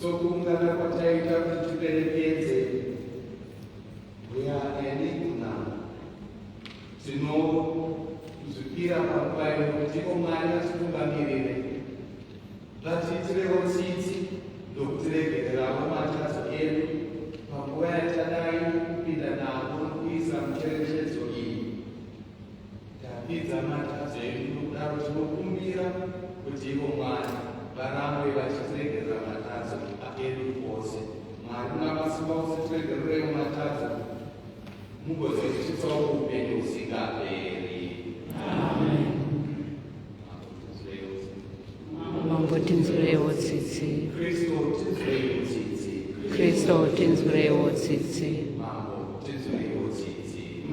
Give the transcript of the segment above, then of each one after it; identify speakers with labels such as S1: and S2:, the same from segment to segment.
S1: sokuungana kwataita kuti tiperekedze weaenigna tinozvipira panguva ino ndipo Mwari atitungamirire. Ngatiitirewo tsitsi ndokutiregererawo matadzo edu panguva yatadai kupinda navo nokuisa mucherechedzo iyi. Tapidza matadzo edu nokudaro tinokumbira kuti ivo Mwari varambe vachitiregerera matadzo edu ose. Mwari Wamasimba Ose tiregererewo matadzo mugozotiitsawo upenyu husingaperi. Amen.
S2: Tinzwirewo tsitsi. Kristo tinzwirewo tsitsi.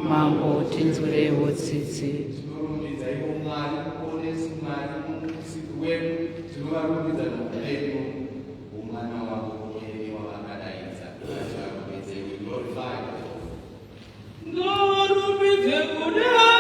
S2: Mambo tinzwirewo tsitsi.
S1: Tinorumbidza ivo Mwari kuonesa Mwari muusiku wedu, tinovarumbidza nokupenyu umwana wavo mueni wavakadaidza. Tinorumbidze we glorify.
S3: Ngarumbidze kudai.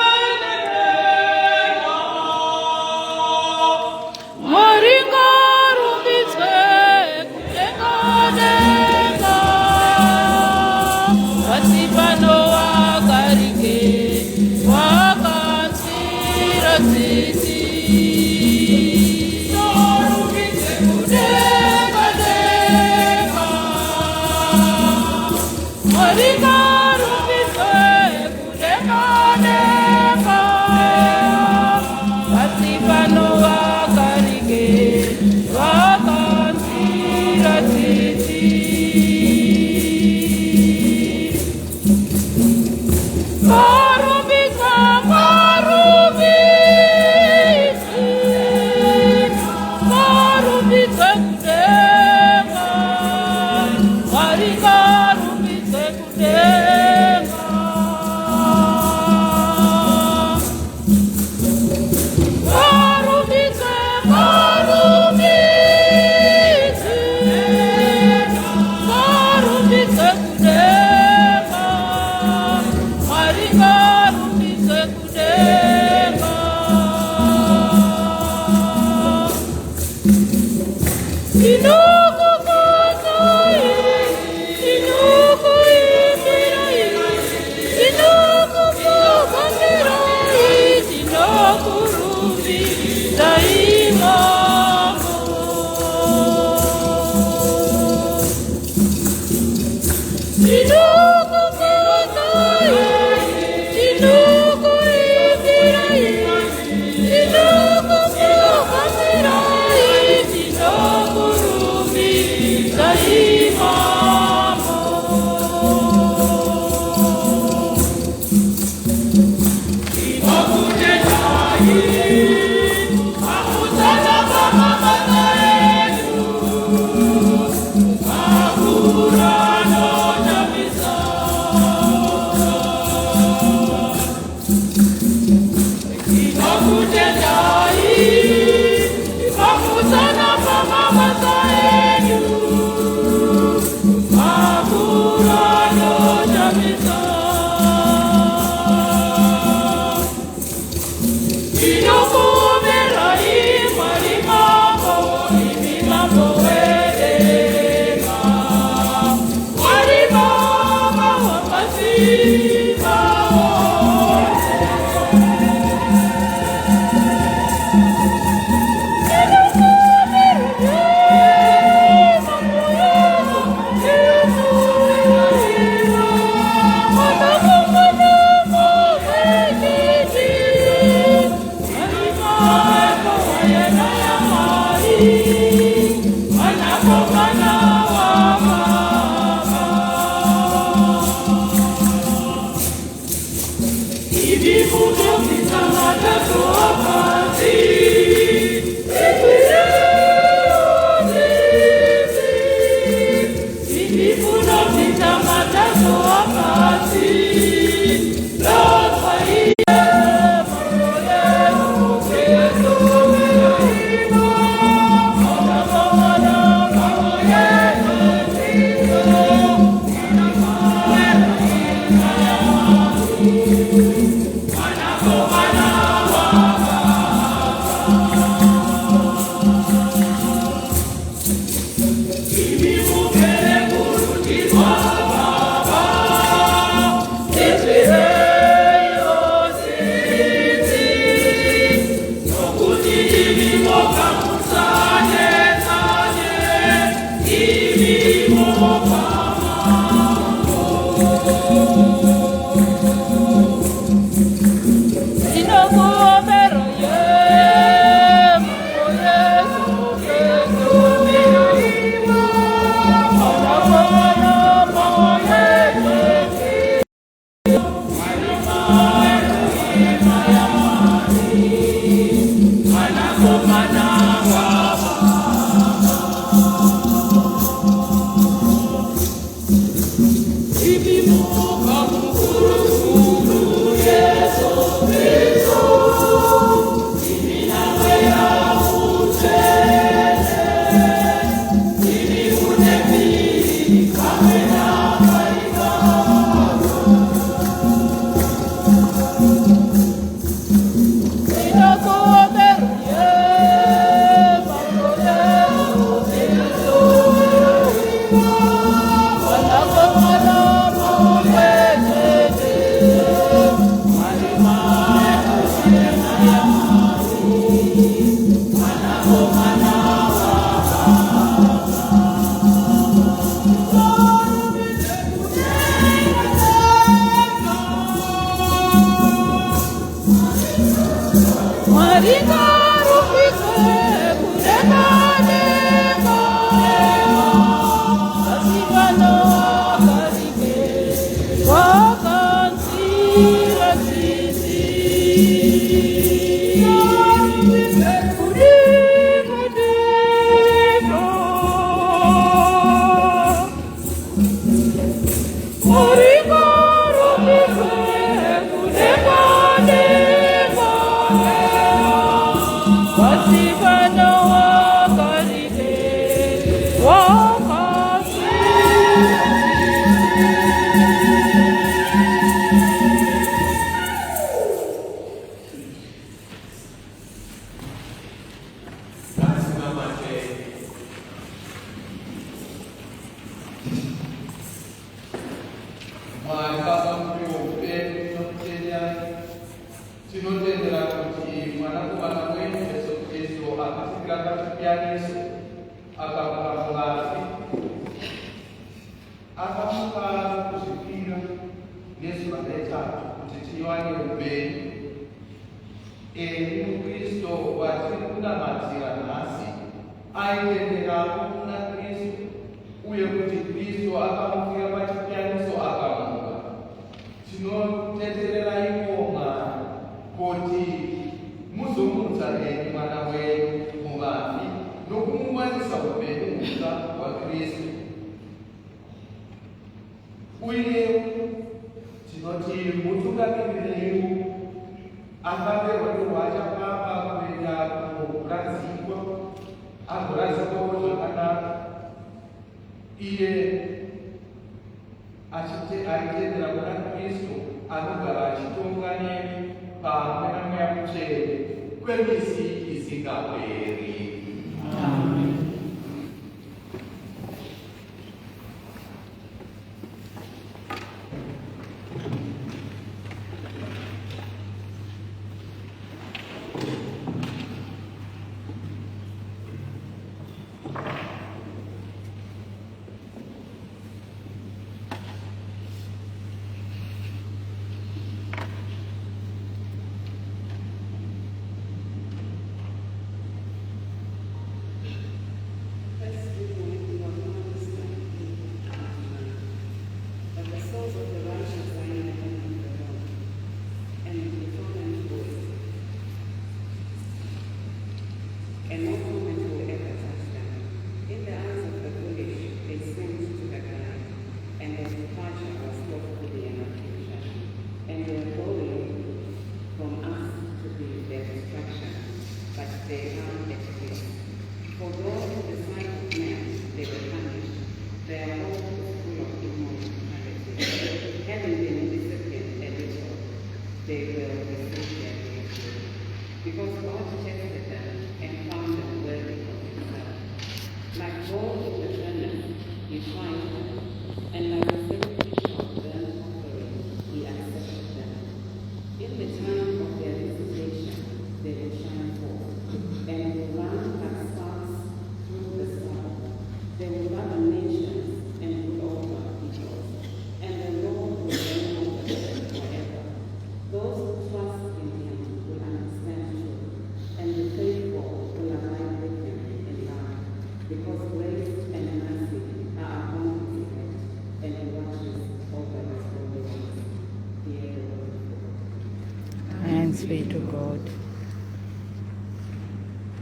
S2: Be to God.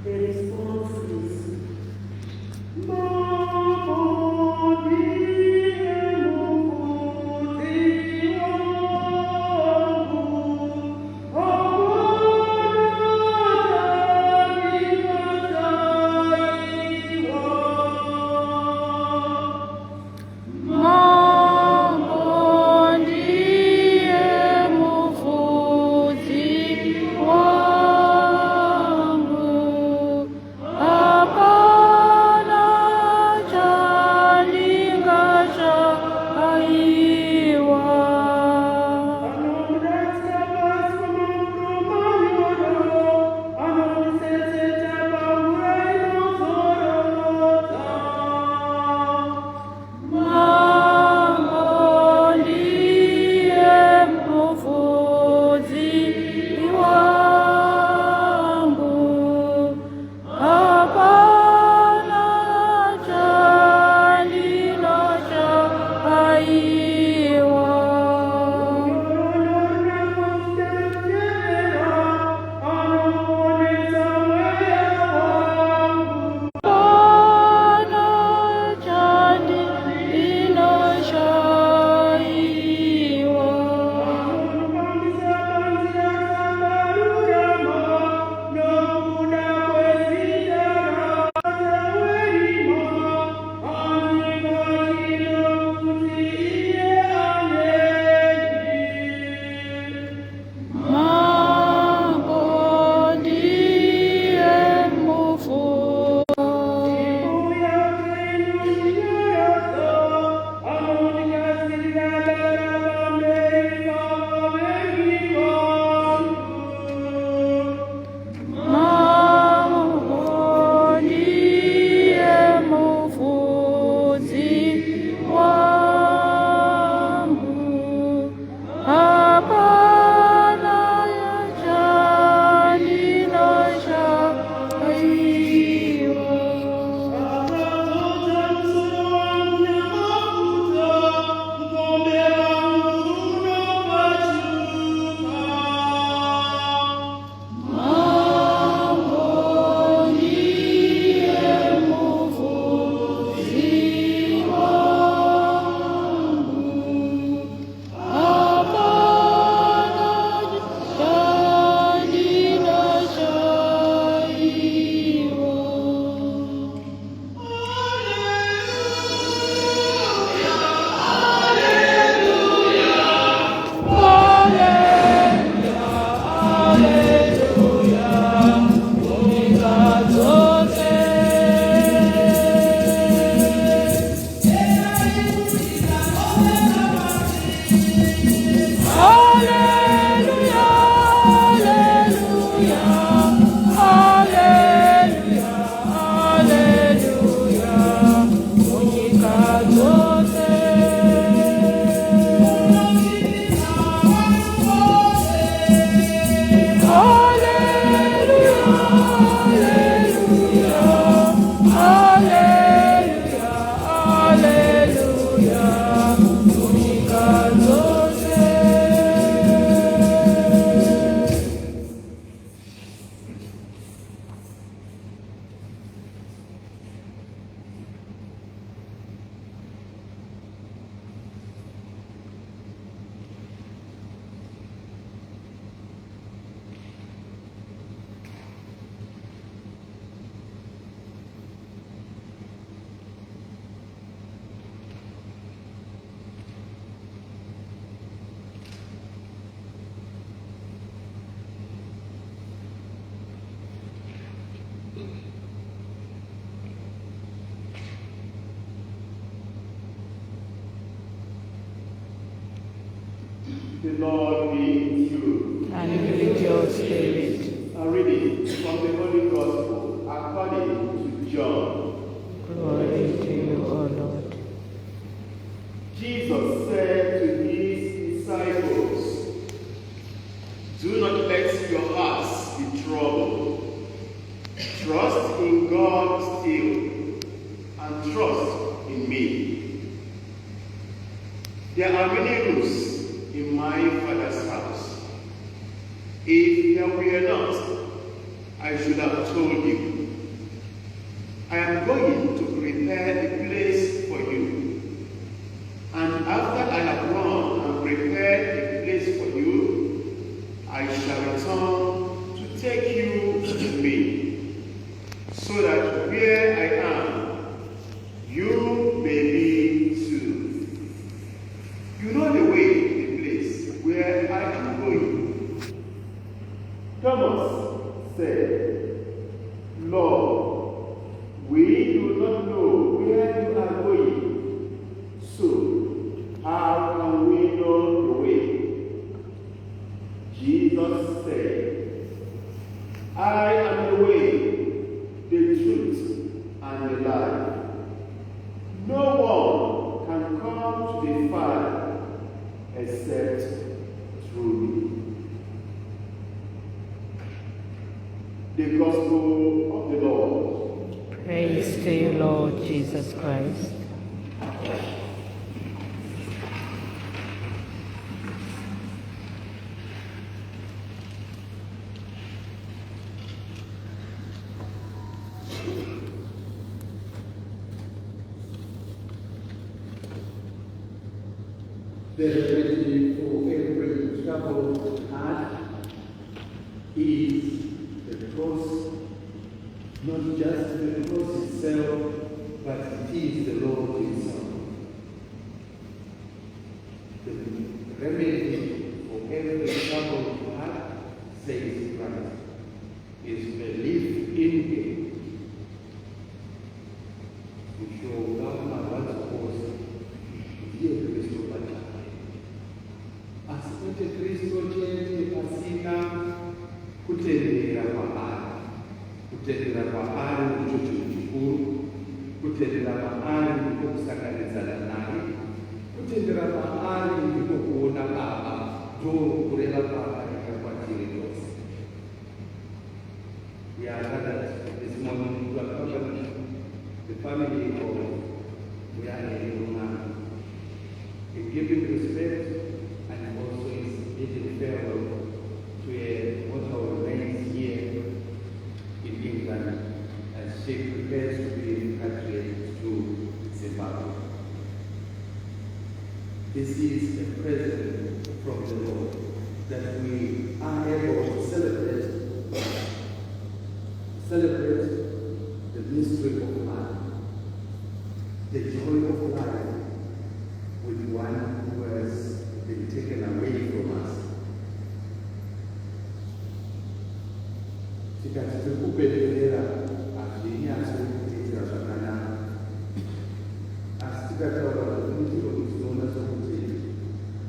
S3: The response is
S4: Mama, The Lord be with you.
S2: and with your spirit.
S4: A reading from the Holy Gospel according to John.
S2: Glory to you, O Lord.
S4: Jesus said to his disciples, "Do not let your hearts be troubled. Trust in God still, and trust in me. There are many rooms in my Father's house. If there were not, I should have told you. I am going to prepare a place for you. And after I have gone and prepared a place for you, I shall return to take you with me, so that where I am, you may be too. You know the way to the place where I am going." Thomas said, "Lord, we do not know where you are going, so how can we know the way?" Jesus said, "I am the way, the truth, and the life. No one can come to the Father except through me." The Gospel of the Lord.
S2: Praise to you, Lord Jesus Christ.
S5: The remedy for every troubled heart is the cross, not just the cross itself, but it is the Lord himself. The remedy for every troubled heart, says Christ, is belief in him. Kushoka wanakosa ndiye Kristo pachake. Asipate Kristo chete pasina kutendera kwaari. Kutendera kwaari ndicho chinhu chikuru. Kutendera kwaari ndiko kusakanidzana naye. Kutendera kwaari ndiko kuona Baba, ndokureva kwaakaita kwatiri tose. We are gathered this morning to accompany the family of Muyane, in giving respect and also in bidding farewell to what our remains here in England as she prepares to be repatriated to Zimbabwe. This is a present from the Lord that we are able to celebrate the mystery of life, the joy of life with one who has been taken away from us. Tikati tikupemberera hazvinyatso kuitira zvakanaka, asi tikataura zvinotiro tinoona sokuti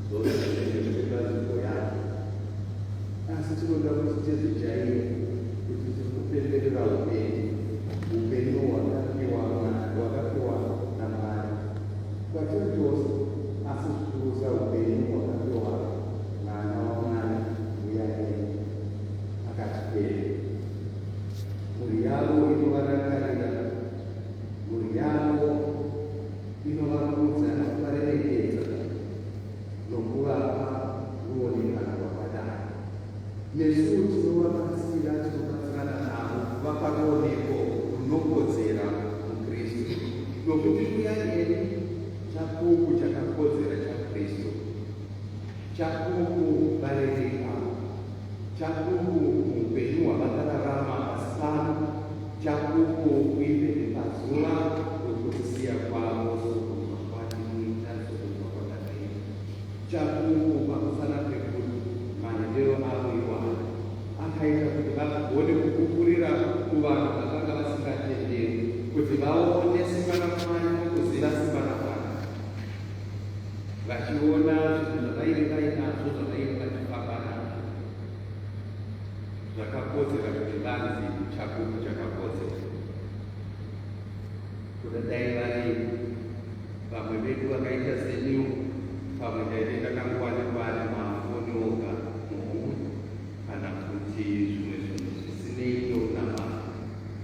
S5: zvose zvinezvekuda nzvimbo yake, asi tinoda kuti tizvijaire kuti tikupemberera upenyu hwakapiwa naMwari kwatiri tose, asi tikusa upenyu hwakapiwa mwana waMwari Muyane akatipera. Mhuri yavo inovarakarira, mhuri yavo inovaudza nokuvaremekedza nokuvapa ruonekano rwakadai. Nesu tinovabatsira, tinobatsirana navo kuvapa ruoneko runokodzera muKristu, nokuti Muyane chapupu chakakodzera chaKristu, chapupu varereka, chapupu muupenyu hwavakararama pasi pano, chapupu kuipere pazuva rokusiya kwavo sokuva kwatinoita sokuva kwatakaita, chapupu pakufana pekuti maendero avo iwana akaita kuti vagone kupupurira kuvanhu vakanga vasingatenderi, kuti vaone simba raMwari nokuziva simba raMwari, vachiona zvinhu zvavainge vainazvo chapupu chakakodzera. Kudai vari vamwe vedu vakaita seniu, pamwe chaite takangwani-ngwani mafoni oga muhuri kana kuti zvimwe zvinhu zvisineito namari,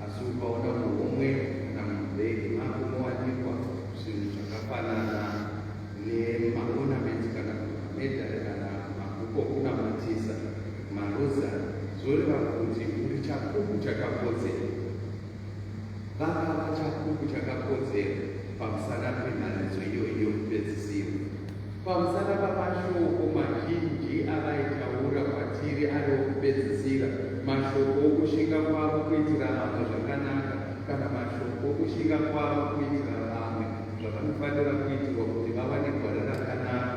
S5: asi ukaona muhomwe kana mubhegi mako mowanikwa zvinhu zvakafanana nemaonamenti kana medhari kana mabhuku okunamatisa, marozari, zvoreva kuti uri chapupu chakakodzera. Vakava chapupu chakakodzera pamusana penharidzo iyoyo yokupedzisira. Pamusana pamashoko mazhinji avaitaura kwatiri ari okupedzisira, mashoko okushinga kwavo kuitira vamwe zvakanaka, kana mashoko okushinga kwavo kuitira vamwe zvavanofanira kuitirwa kuti vawane gwara rakanaka.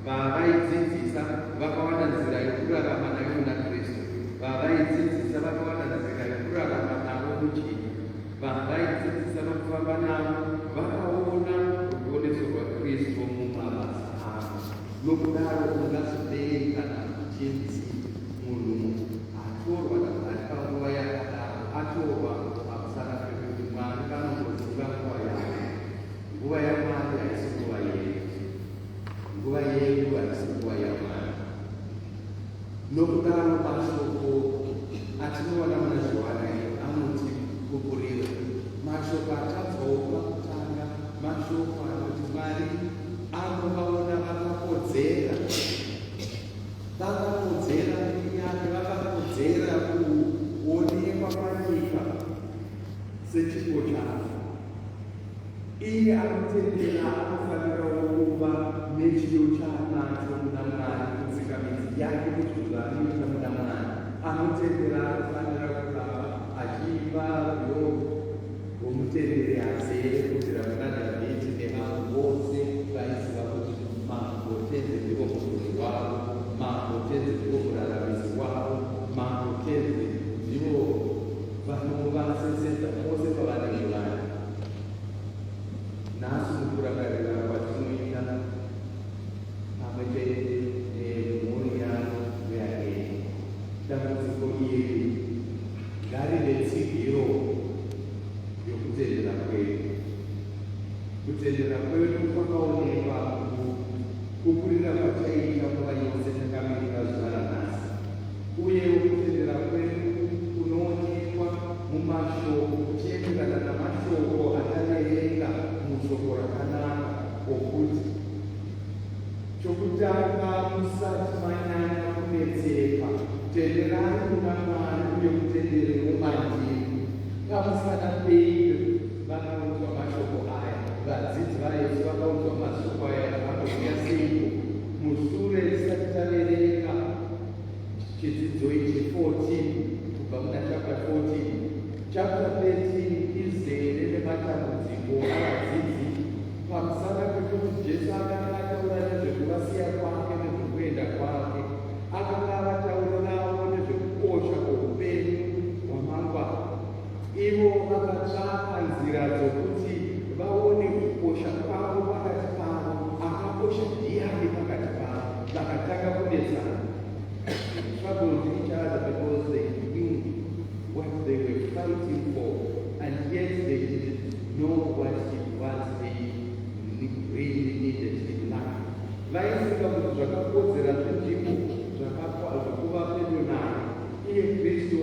S5: Vavaidzidzisa vakawana nzira yokurarama nayo muna Kristu. Vavaidzidzisa vakawana nzira yokurarama navo muchini. Vavaidzidzisa vakufamba navo vakaona ruponeso rwaKristu mumabasa avo. Nokudaro ungazodei kana kuchinzi munhu atorwa naMwari panguva yakadaro, atorwa pamusana pekuti Mwari vanongoziva nguva yavo. Nguva yaMwari haisi nguva yedu, nguva yedu haisi nguva yaMwari. Nokudaro mashoko atinoona muna Johana anoti kupurira, mashoko atabvawo pakutanga, mashoko anoti Mwari anovaona vakakodzera, vakakodzera kunyanya, vakakodzera kuonekwa panyika sechipo chavo. Iye anotendera anofanira kuva nechido chaanacho muna Mwari, kutsika midzi yake kuti zvanoita muna Mwari. Anotendera anofanira kuramba achipa rudo rwomutenderi azere kubvira kuna Dhavhidhi nevanhu vose vaiziva kuti mambotenzi ndivo mukuru wavo, mambotenzi ndivo muraramisi wavo, mambotenzi ndivo vanovasesedza pose pavanenge vari. Nhasi mukurangarira kwatinoita pamwe chete nemhuri yavo veaeni, dambudziko iri ngarive tsigiro yokutendera kwedu. Kutendera kwedu kwakaonekwa kukurira kwachaita nguva yose takamirira zuva ranhasi, uyewo kutendera kwedu kunoonekwa mumashoko, kuchienderana namashoko ataverenga mushoko rakanaka okuti chokutanga musati manyanya kunetseka, tenderai kuna Mwari uye mutenderewo mandiri. Pamusana peiro vakaudzwa mashoko aya, vadzidzi vayesu vakaudzwa mashoko aya vakauya seiko mushure tisati taverenga chidzidzo ichi 14 kubva muna chapter 14. Chapter 13 izere nematambudziko avadzidzi pamusana pekuti Jesu akanga ataura nezvekuvasiya kwake nezvekuenda kwake, akanga avataura navo nezvekukosha kwoupenyu hwamangwana. Ivo vakatsvaka nzira dzokuti vaone kukosha kwavo pakati pavo, akakosha ndiani pakati pavo, vakatanga kunetsana. Troubled each other because they knew what they were fighting for, and yet they didn't know what it was they really needed in life. Vaisika kuti zvakakodzera zvinzvimbo zvekuva pedo naye, iye Kristu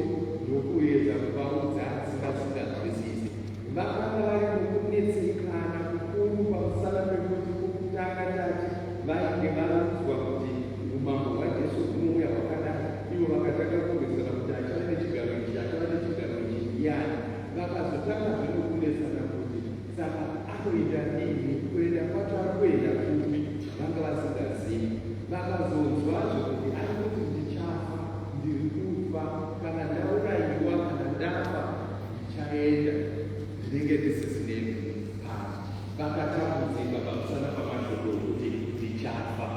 S5: ndokuedza kuvaudza asingasinganzwisisi. Vakanga vari mukunetsekana kukuru pamusana pekuti kukutanga tati vainge varudzwa kuti umambo hwaJesu hunouya hwakanaka. Ivo vakatanga kuwedzera kuti achava nechigaro ichi, achava nechigaro ichi ndiyani. Vakazotanga zvino kunetsana kuti saka anoita nini, kuenda kwacho ari kuenda kupi, vanga vasingazivi. Vakazonzwazvo kuti ari kuti ndichafa, ndiri kufa, kana ndaurayiwa, kana ndafa ndichaenda, ndinenge ndisisine pano. Vakatambudzika pamusana pamashoko okuti ndichafa.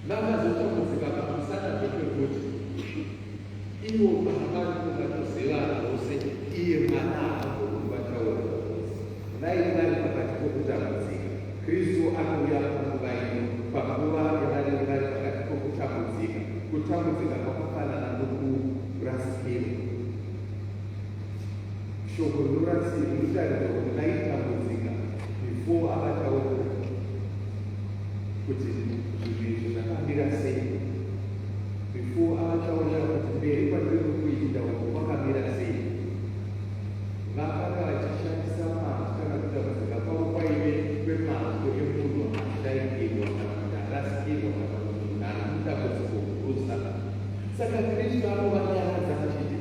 S5: Vakazotambudzika pamusana pekuti ivo havari kungatoziva zvose, iye mwana avo kuvataura zvose. Vaive vari pakati pokutambudzika. Kristu anouya panguva ino, panguva yavari vari pakati.
S1: 'Kutambudzika kwakafanana nokurasika.
S5: shoko rinorasirwa rinotaridza kuti raitambudzika before akataura kuti zvinhu izvi zvakamira sei, before akataura kuti mberi kwandiri kuita uko kwakamira sei. Vakanga vachishandisa mazwi kana kutambudzika kwavo kwaive kwemazwi emunhu ashaikirwa kana kuti arasikirwa kana kuti munhu ari mutambudziko gurusa. Saka Kristu anovanyaradza achiti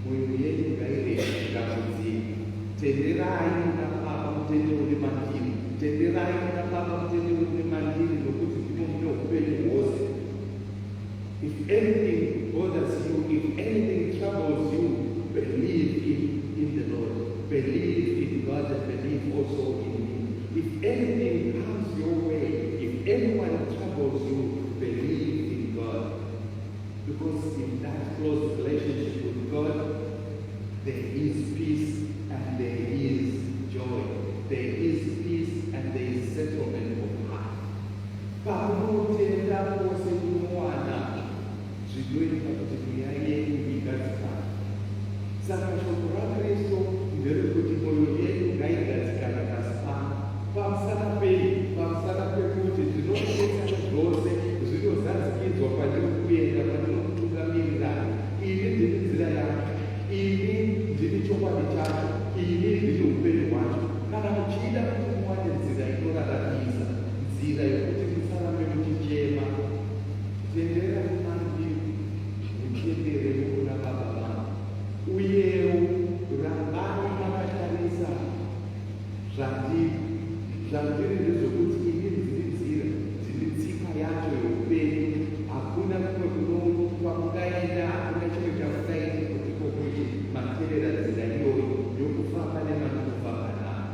S5: mwoyo yenyu ngairege dambudziko, tenderai muna Baba mutende uri mandiri, tenderai muna Baba mutende uri mandiri, nokuti ndimo mune upenyu hwose. If anything bothers you, if anything troubles you, believe in the Lord, believe in God, and believe also in me. If anything comes your way, if anyone troubles you, believe in God. Because in that close relationship with God, there is peace and there is joy. There is peace and there is settlement of heart. Pamutenda pose kumwana zvinoita kuti mweya yenyu igadzikane. Saka shoko raKristu nderekuti mwoyo yenyu ngaigadzikane pasi pano. Pamusana pei? Pamusana pekuti zvinonetsana zvose zvinozazikidzwa kwandiri kuenda, kwandinokutungamirira. Ini ndiri nzira yacho, ini ndiri chokwadi chacho, ini ndiri upenyu hwacho. Kana muchida kuti muwane nzira inoraramisa, nzira yokuti musarambe muchichema, tenderai mandiri muchiendere mukuna Baba vangu. Uyewo rambani makatarisa zvandiri ndezvokuti ini ndiri nzira, ndiri tsika yacho youpenyu. Hakuna kumwe kwamungaenda, hakuna chimwe chamungaita kuti kokuti materera nzira iyoyo yokufamba nemanokufamba navo.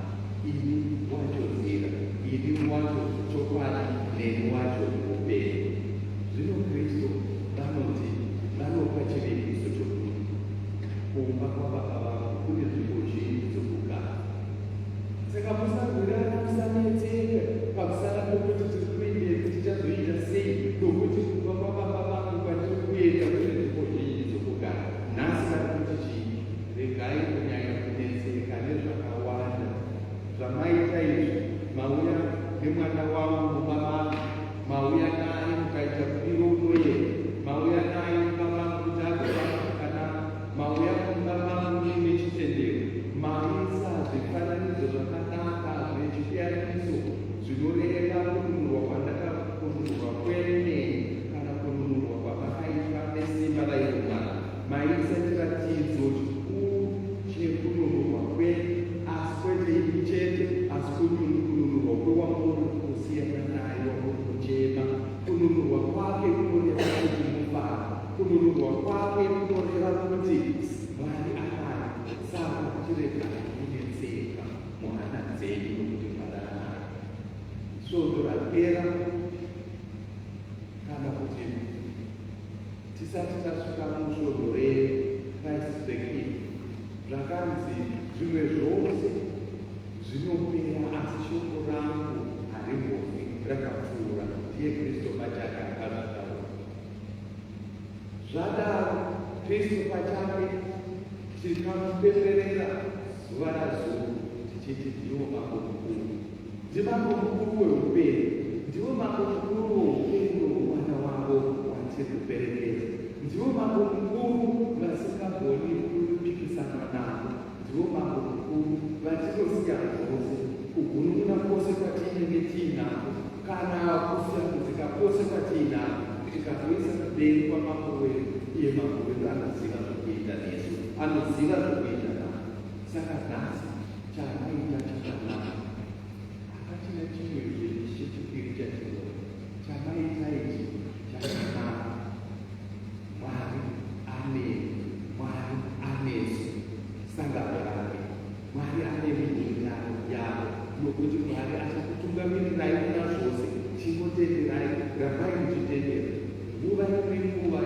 S5: Ini wacho nzira, ini wacho chokwadi, neni wacho upenyu. Zvino Kristu vanoti vanopa chirebiso chokuti kuumba kwaBaba vavo kune nzvimbo zhinji dzokugara. Saka musarwirana, musanetseka pamusana pokuti tiri kuendei, tichazoita sei, nokuti kubva kwaBaba vangu kwandiri kuenda kune nzvimbo zhinji dzokugara. Nhasi vari kuti chii? Regai kunyanya kunetseka nezvakawanda zvamaita izvi. Mauya nemwana wangu mubaba, mauya naye mukaita kudiro unoyera, mauya naye mubaba kuti agovakanaka, mauya kumubaba vangu nechitendero, maisa zvifananidzo zvakanaka zvechifiyaniso zvinoreva kununurwa kwandakakununurwa kwene kana kununurwa kwamakaitwa nesimba rairumwana. Maisa chiratidzo chikuru chekununurwa kwene, asi kwete ipi chete, asi kununurwa kwewamuri kusiyana naye wamuri kuchema. Kununurwa kwake kunoreva kuti mufara, kununurwa kwake kunoreva kuti Mwari akana. Saka chireka kunetseka muhana dzedu nokuti mwadanana. Svondo rapera kana kuti tisati tasvika musvondo reChrist the King. Zvakanzi zvimwe zvose zvinopera, asi shoko rangu harimbofi, rakapfuura. Ndiye Kristu pachake akazvitaura. Zvadaro Kristu pachake tikamupemberera zuva razuva tichiti ndiwo mambo mukuru. Ndimambo mukuru weupenyu, ndiwo mambo mukuru weupenyu hwomwana wavo watiri kuperekeza. Ndiwo mambo mukuru vasingagoni kupikisana navo. Ndiwo mambo mukuru vatinosiya zvose, kugunun'una kwose kwatinenge tiinako, kana kusiyakudzika kwose kwatiinako, tikazoisa mberi kwamambo wedu. Iye mambo wedu anoziva zvokuita nesu, anoziva zvokuita navo. Saka nhasi chamaita chakanaka. Hapatina chimwe chechipiri chatinoona. Chamaita ichi chakanaka. Mwari anesu sangano rake. Mwari ane midhuri yavo, nokuti Mwari achakutungamirirai muna zvose. Chingotenderai, rambai muchitendera. Nguva iri nguva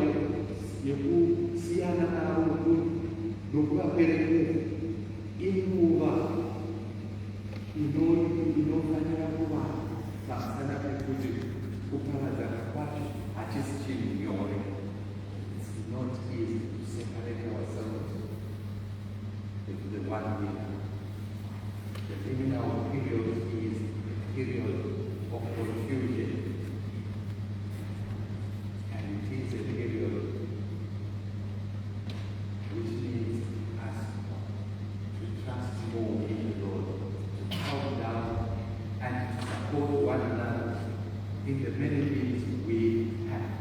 S5: yekusiyana navo nokuvaperekedza. Inguva inofanira kuva pamusana pekuti kuparadzana kwacho hachisi chinhu nyore. It's not easy to separate ourselves 1 year. The liminal period is a period of confusion. And it is a period which needs us to trust more in the Lord, to calm down and to support one another in the many things we have.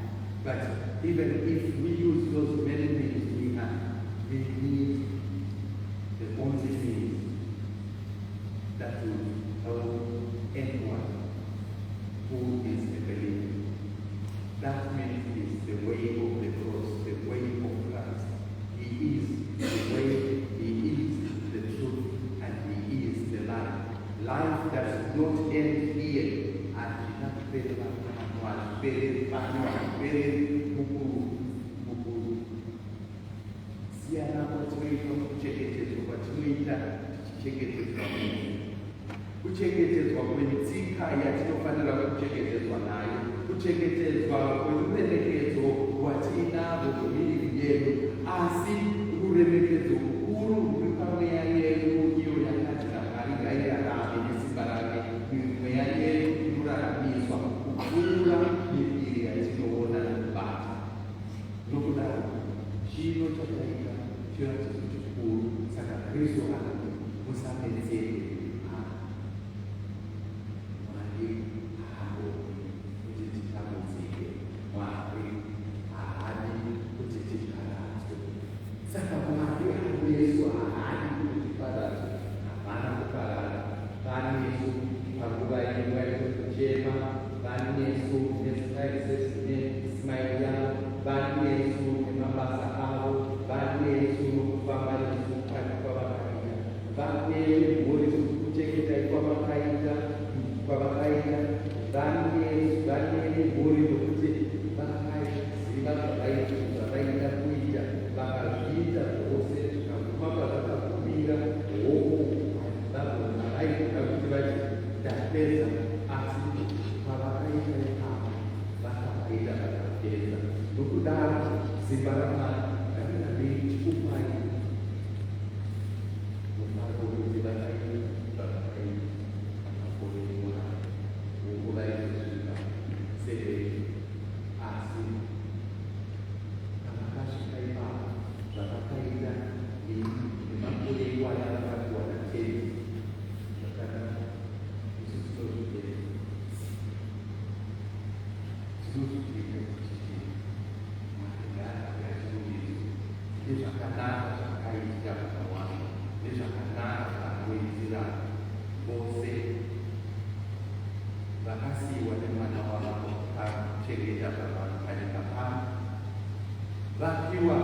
S5: But even if we use those many things we have, we need the only thing that will help anyone who is a believer. That means is the way of the cross, the way of Christ. He is the way, He is the truth, and He is the life. Life does not end here. And kuchengetedzwa kwenzika yatinofanira kuchengetedzwa nayo, kuchengetedzwa kweruremekedzo rwatinavo kumiviri yedu, asi ruremekedzo rukuru rwuri pamweya yedu iyo yakati Mwari ngairarame nesimba rake. Mweya yedu inoraramiswa kukura miviri yatinoona nekubata. Nokudaro chino chataita chiratidzo chikuru. Saka Kristu anoti musamedzere vapiwa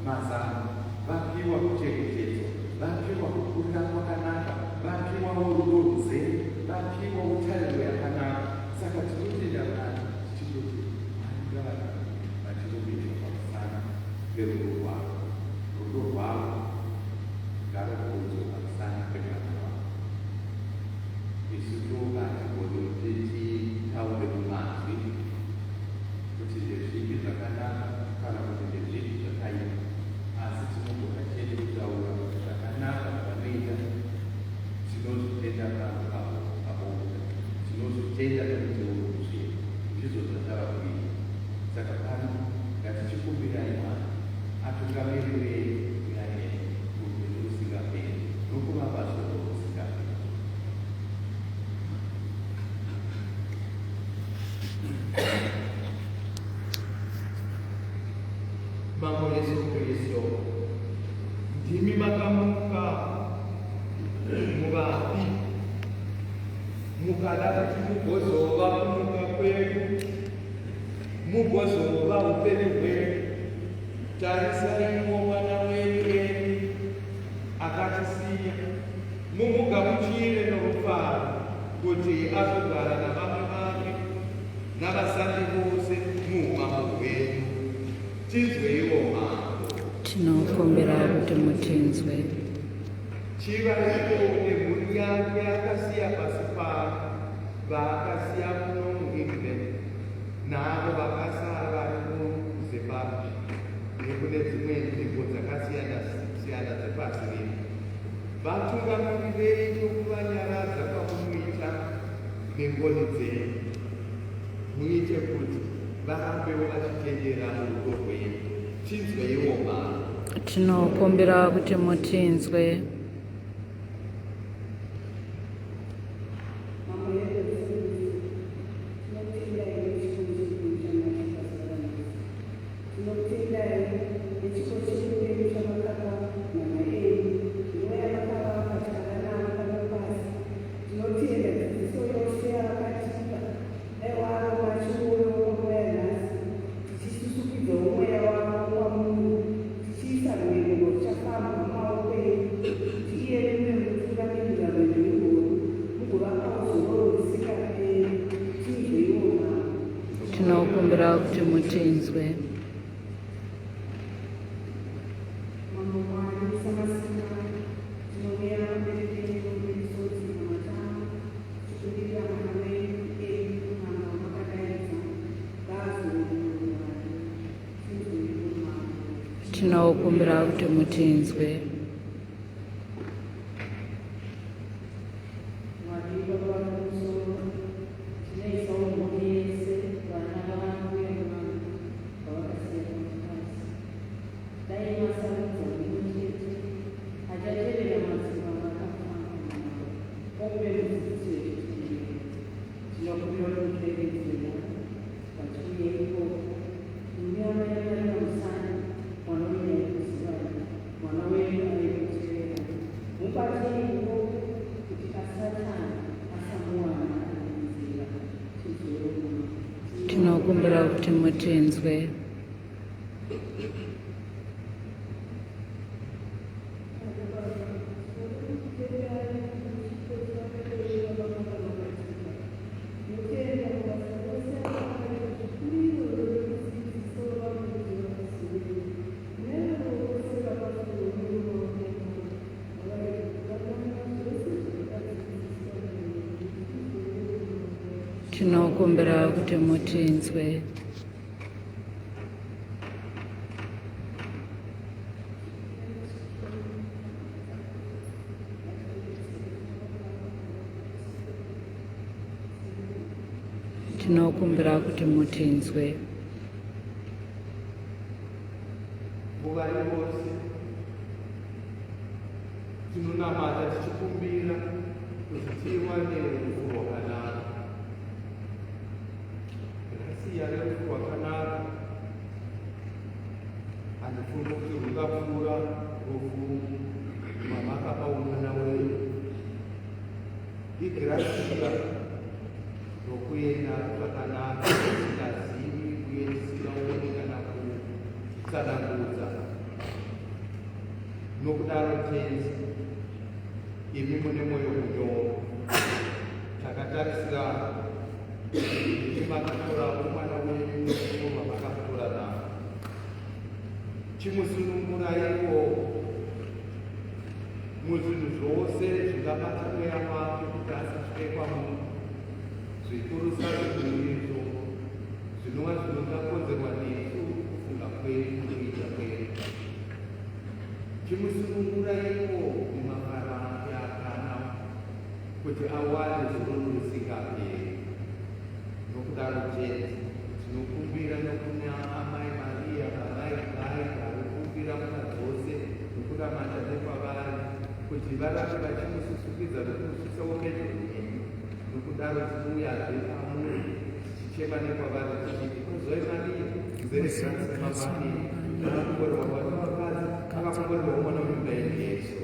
S5: mazano, vapiwa kuchengetedzwa, vapiwa kukura kwakanaka, vapiwa rudo ruzere, vapiwa utariro yakanaka. Saka tinotenda Mwari tichitoti Mwari vatirubidza pamusana perudo rwavo. Rudo rwavo ngarukudzwe pamusana pemwana wavo. Isu tovanogona titaure mumazvi kuti ndezvipi zvakanaka kana kuti ndezvipi zvakaipa, asi tinogona chete kutaura zvakanaka zvavanoita. Tinozvitenda pavo, tinozvitenda nekuti uruzvi ndizvo zvatava kuita. Saka pano ngatichikumbirai Mwari atungamirire kunyanya upenyu husingaperi nokuvapa zvoro husingaperi.
S1: Mambo Yesu Kristo, ndimi makamuka muvapi, mukada kuti mugozova kumuka kwedu, mugozova upenyu hwedu. Tarisaiwo mwana wenyu akatisiya, mumugamuchire norufaro kuti azogara navamwe vake navasandi vose muumambo hwenyu. Tinzweiwo Mambo.
S2: Tinokumbira kuti mutinzwe.
S1: Chivarepo nemhuri yake akasiya pasi pano, vaakasiya muno muEngland, navo vakasara vari muno kuZimbabwe nekune dzimwe nzvimbo dzakasiyana siyana dzepasi rino. ngengoni dzenu muite kuti vahambewo vachitendera murudo rwenyu. Tinzweiwo Baba.
S2: Tinokumbira kuti mutinzwe. Tinokumbira kuti mutinzwe. Tinokumbira kuti mutinzwe. Tinokumbira kuti mutinzwe. Tinokumbira kuti mutinzwe. Tinokumbira kuti mutinzwe.
S1: Muvanhu vose tinonamata tichikumbira kuti tiwane rufu rwakanaka. Grasiya rerufu rwakanaka handifuni kuti rungapfuura rufu rwamakapa umwana wenyu. Igrasiya rokuenda zvakanaka tisingazivi uye tisingaoni kana kutsanangudza. Nokudaro tenzi imi mune mwoyo munyoro takatarisira kuti makatora umwana wenyu kuva makakura navo. Chimusununguraiwo muzvinhu zvose zvingabata mweya wake kuti asasvike kwamunhu. Zvikuru zvinhu izvo zvinova zvinongakonzerwa nesu kufunga kwedu kuita kwedu. Chimusununguraiwo mumafara ake akana kuti awane zororo risingaperi. Nokudaro tenzi tinokumbira nokuna amai Mariya vavaigari varikumbira muna dzose nokuramata nekwavari kuti varambe vachimususukidza nokususawo mhete yenyu. Nokudaro tinouyaze pamuri tichichema nekwavari tichiti kozoi Mariya muzere grasi mavani akakomborerwa mwana wavakadzi akakomborerwa mwana wemubereki Yesu.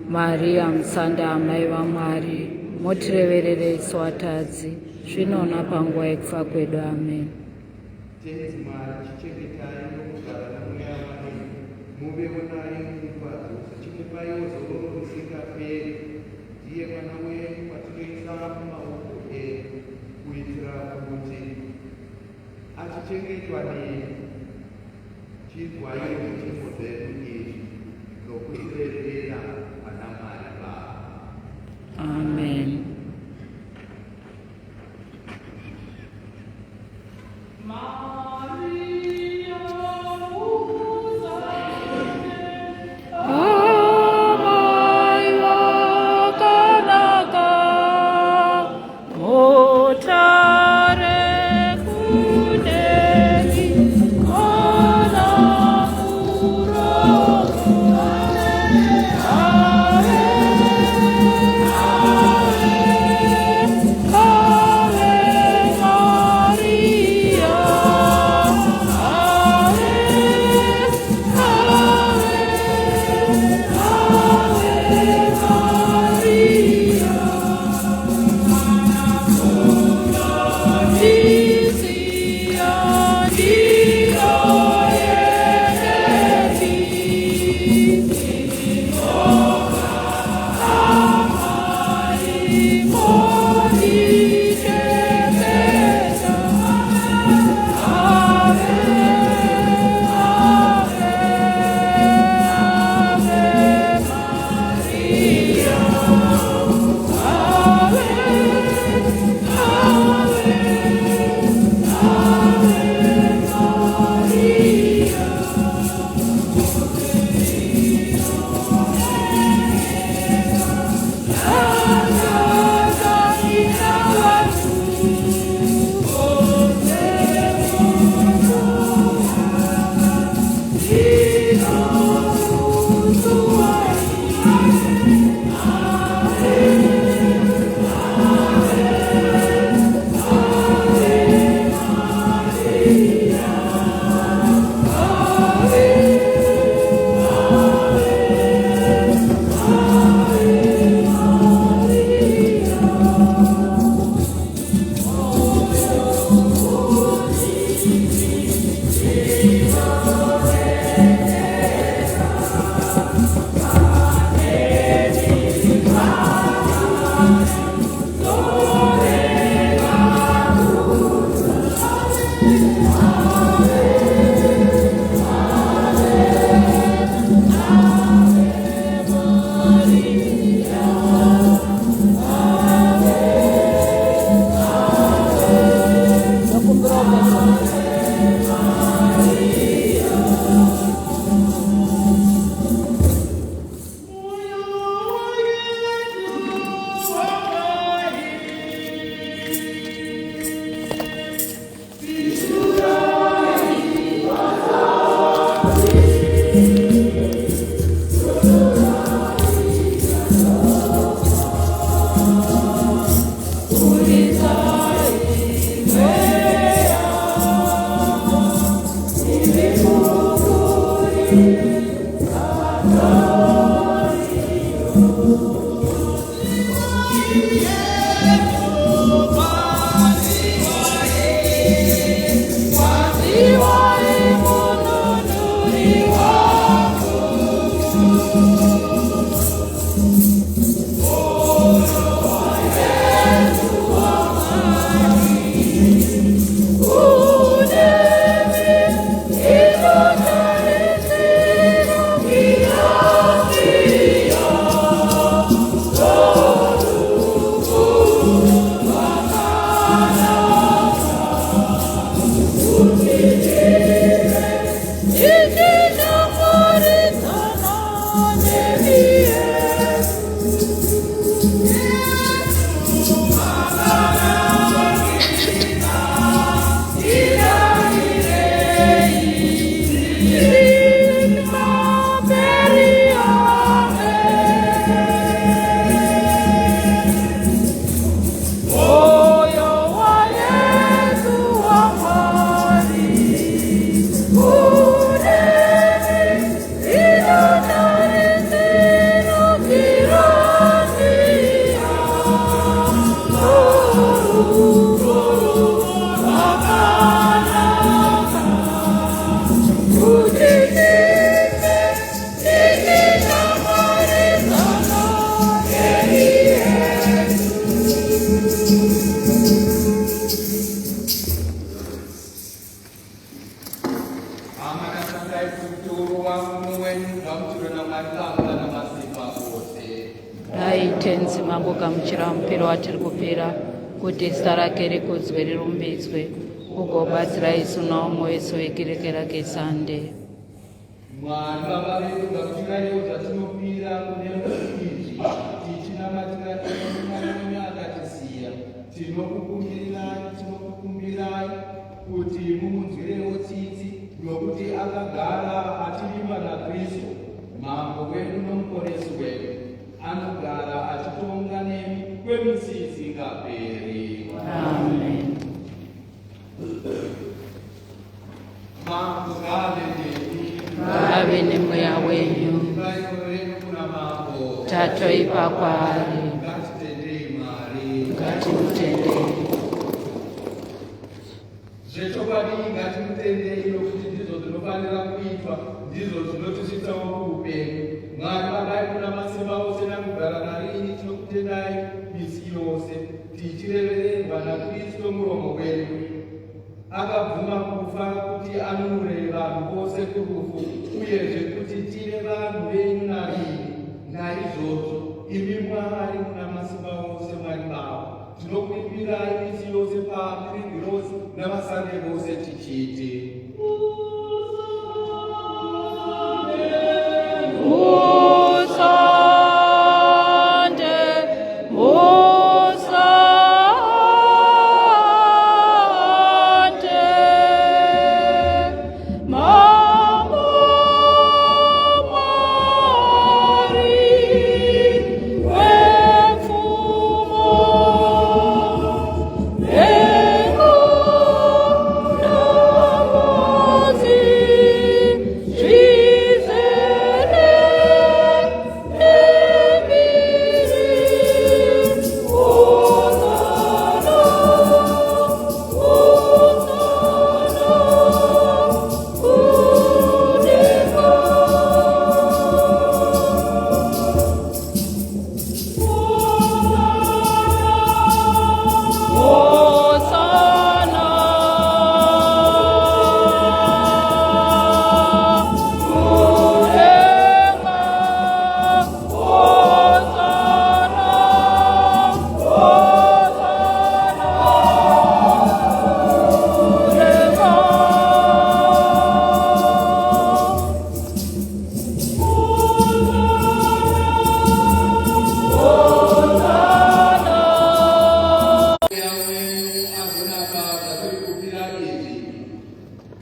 S2: Maria musanda amai vaMwari, mutireverere isu vatadzi, zvino napanguva yekufa kwedu. Amen.
S1: Tenzi Mwari chichengetai nokugara nomweya wenyu, muvewo naye munguva dzose, chimupaiwo zororo risingaperi. Ndiye mwana wenyu watinoisa mumaoko edu kuitira kuti achichengetwa nemi chirwaiwo zvitemo zvedu izvi nokutirerera ana Mwari Baba.
S2: Amen. Oh Aitenzi mambo gamuchira mupira watiri kupira kuti zita rake rikudzwe rirumbidzwe ugobatsira isu naumwe wese wekereke rake Sande.
S1: Mwari baba vedu gamuchirayo zvatinopira kune izvi tichinamatira mwana akatisiya tinokukumbirai kuti mumunzwirewo tsitsi nokuti akagara achivimba naKristu mambo wedu nomuponesi wedu anogara achitonga nemi kwemisi isingaperi.
S2: Amen.
S1: Mambo ngave nemi,
S2: Ngave nemweya wenyu,
S1: ngaive wenyu kuna mambo.
S2: tatoipa kwaari,
S1: Ngatitendei Mwari.
S2: ngatimutendei.
S1: Zvechokwadi ngatimutendei nokuti ndizvo zvinofanira kuitwa, ndizvo zvinotisvitsawo kuupenyu. Mwari vadai kuna masimba ose nakugara narini tinokutendai misi yose tichirevererwa naKristu muromo wedu. Akabvuma kufa kuti anunure vanhu vose kurufu, uyezve kuti tive vanhu venyu narini. Naizvozvo imi Mwari muna masimba ose Mwari Baba, tinokuimbirai misi yose paPringirosi navasande vose tichiti
S2: Amen.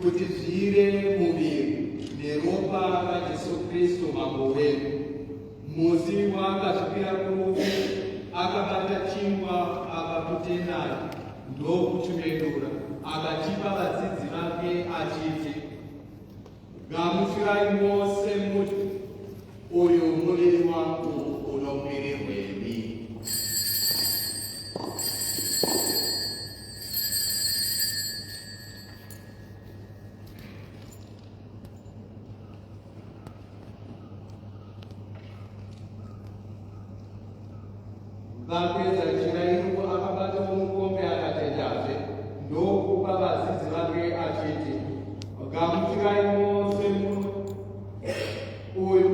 S1: kuti zvive muviri neropa raJesu Kristu mambo wedu. Musi waakazvipira kurufu, akabata chingwa, akakutendai, ndokutumedura, akatipa vadzidzi vake achiti, gamuchirai mose muti, uyu muviri wangu unopererweni. Vapedza njira iripo, akabata mukombe akatendazve, ndokupa vadzidzi vake achiti, gamuchirai mose muno, uyu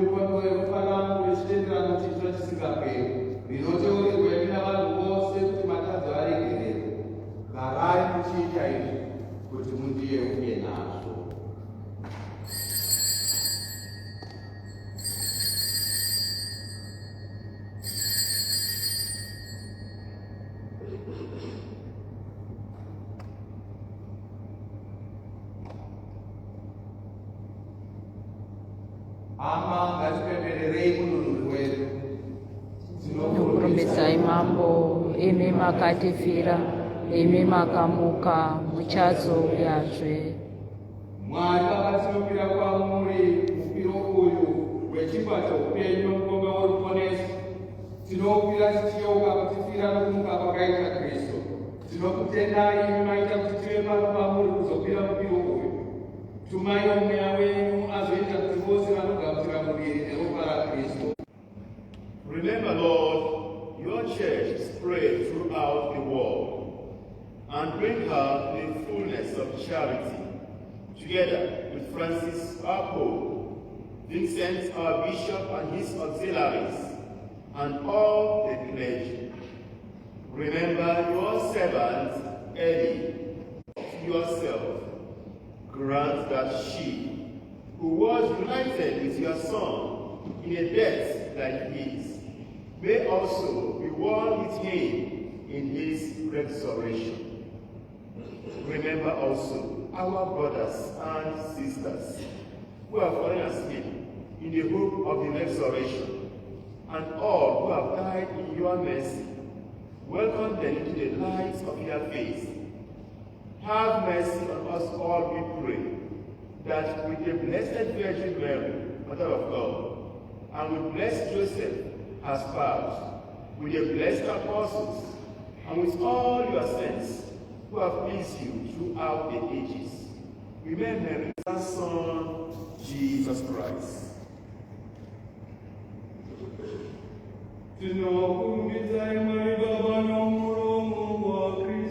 S1: ropa rangu rechitenderano chisva chisingaperi, rinoteurirwa imi navanhu vose kuti matadza varegererwe. Garai muchiita izvi kuti mundiyeuke nazvo. Hama ngatipembererei mununuri wedu.
S2: Nokurumbidzai mambo, imi makatifira, imi makamuka, muchazouyazve.
S1: Mwari vakatinopira kwamuri mupiro uyu wechingwa choupenyu nomukombe woruponeso. Tinopira tichiyeuka kutifira nokumuka kwakaita Kristu. Tinokutendai imi maita kuti tive pano pamuri kuzopira mupiro uyu. Tumai mweya wenyu azoita kuti vose vanogamuchira muviri neropa raKristu.
S4: Remember, Lord, your church spread throughout the world, and bring her to the fullness of charity, together with Francis our Pope, Vincent our Bishop and his auxiliaries, and all the clergy. Remember your servant Ellie, yourself. Grant that she, who was united with your Son in a death like his, may also be one with him in his resurrection. Remember also our brothers and sisters who have fallen asleep in the hope of the resurrection, and all who have died in your mercy. Welcome them into the light of your face. Have mercy on us all, we pray, that with the Blessed Virgin Mary, Mother of God, and with blessed Joseph, her spouse, with the blessed apostles, and with all your saints who have pleased you throughout the ages, we may merit your Son, Jesus Christ.
S1: Tinokumbidza Mwari Baba nomuromo waKristu.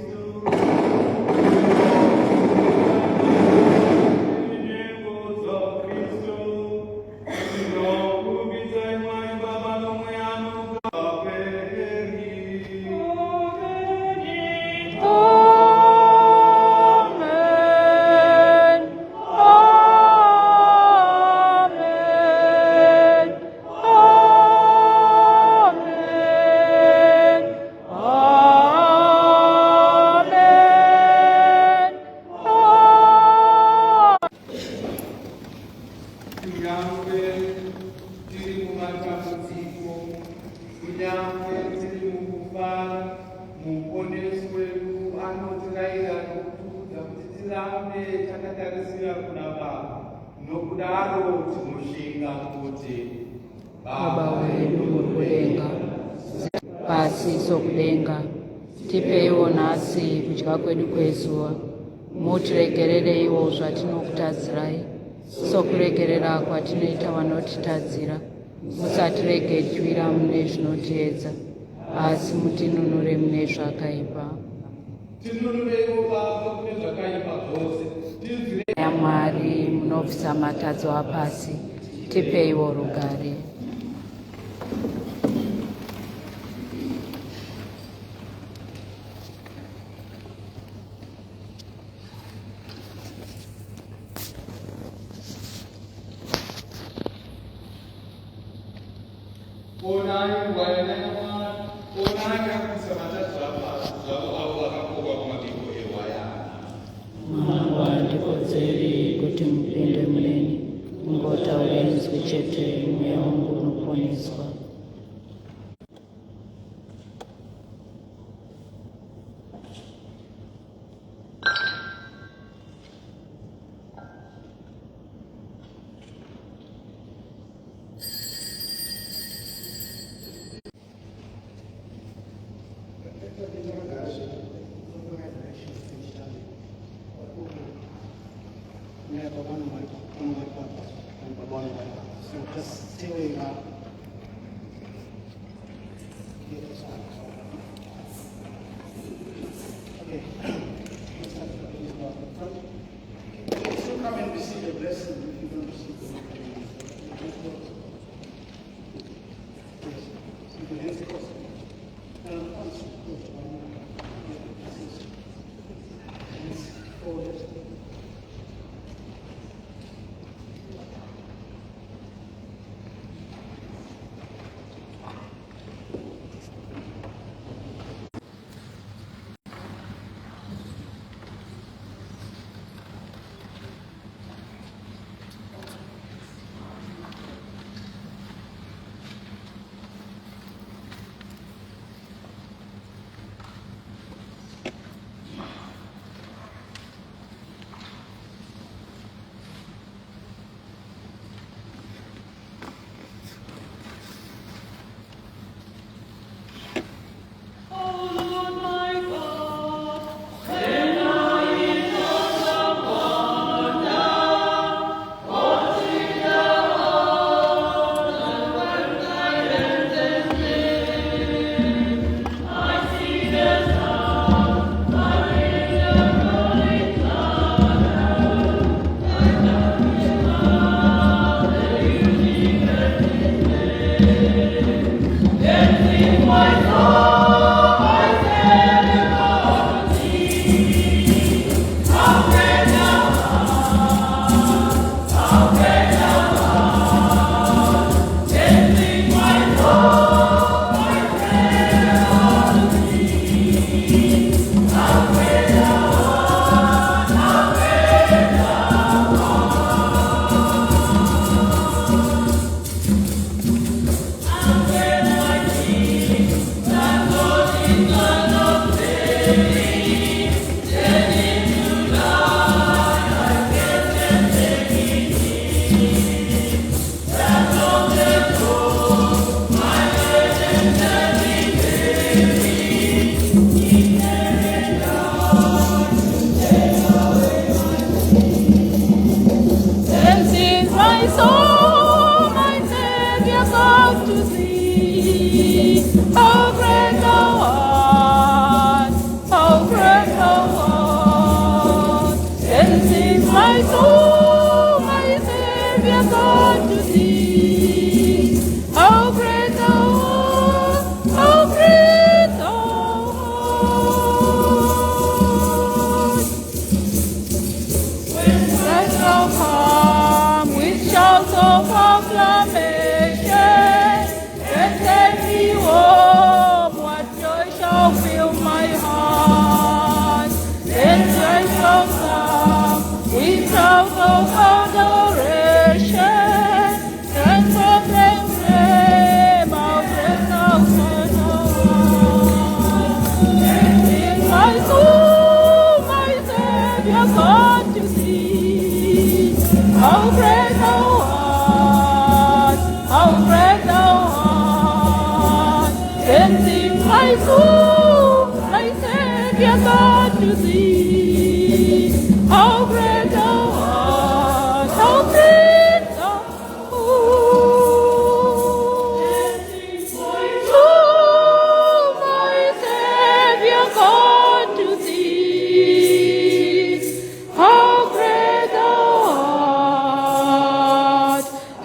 S2: Baba wedu uri kudenga, pasi sokudenga, tipeiwo nhasi kudya kwedu kwezuva. Mutiregerereiwo zvatinokutadzirai, sokuregerera kwatinoita vanotitadzira. Musatirege mune zvinotiedza, asi mutinunure mune zvakaipa. Mwari munobvisa matadzo apasi, tipeiwo rugare. seri kuti mupinde muneni, mungotaura inzwi chete, mweya wangu unoponeswa.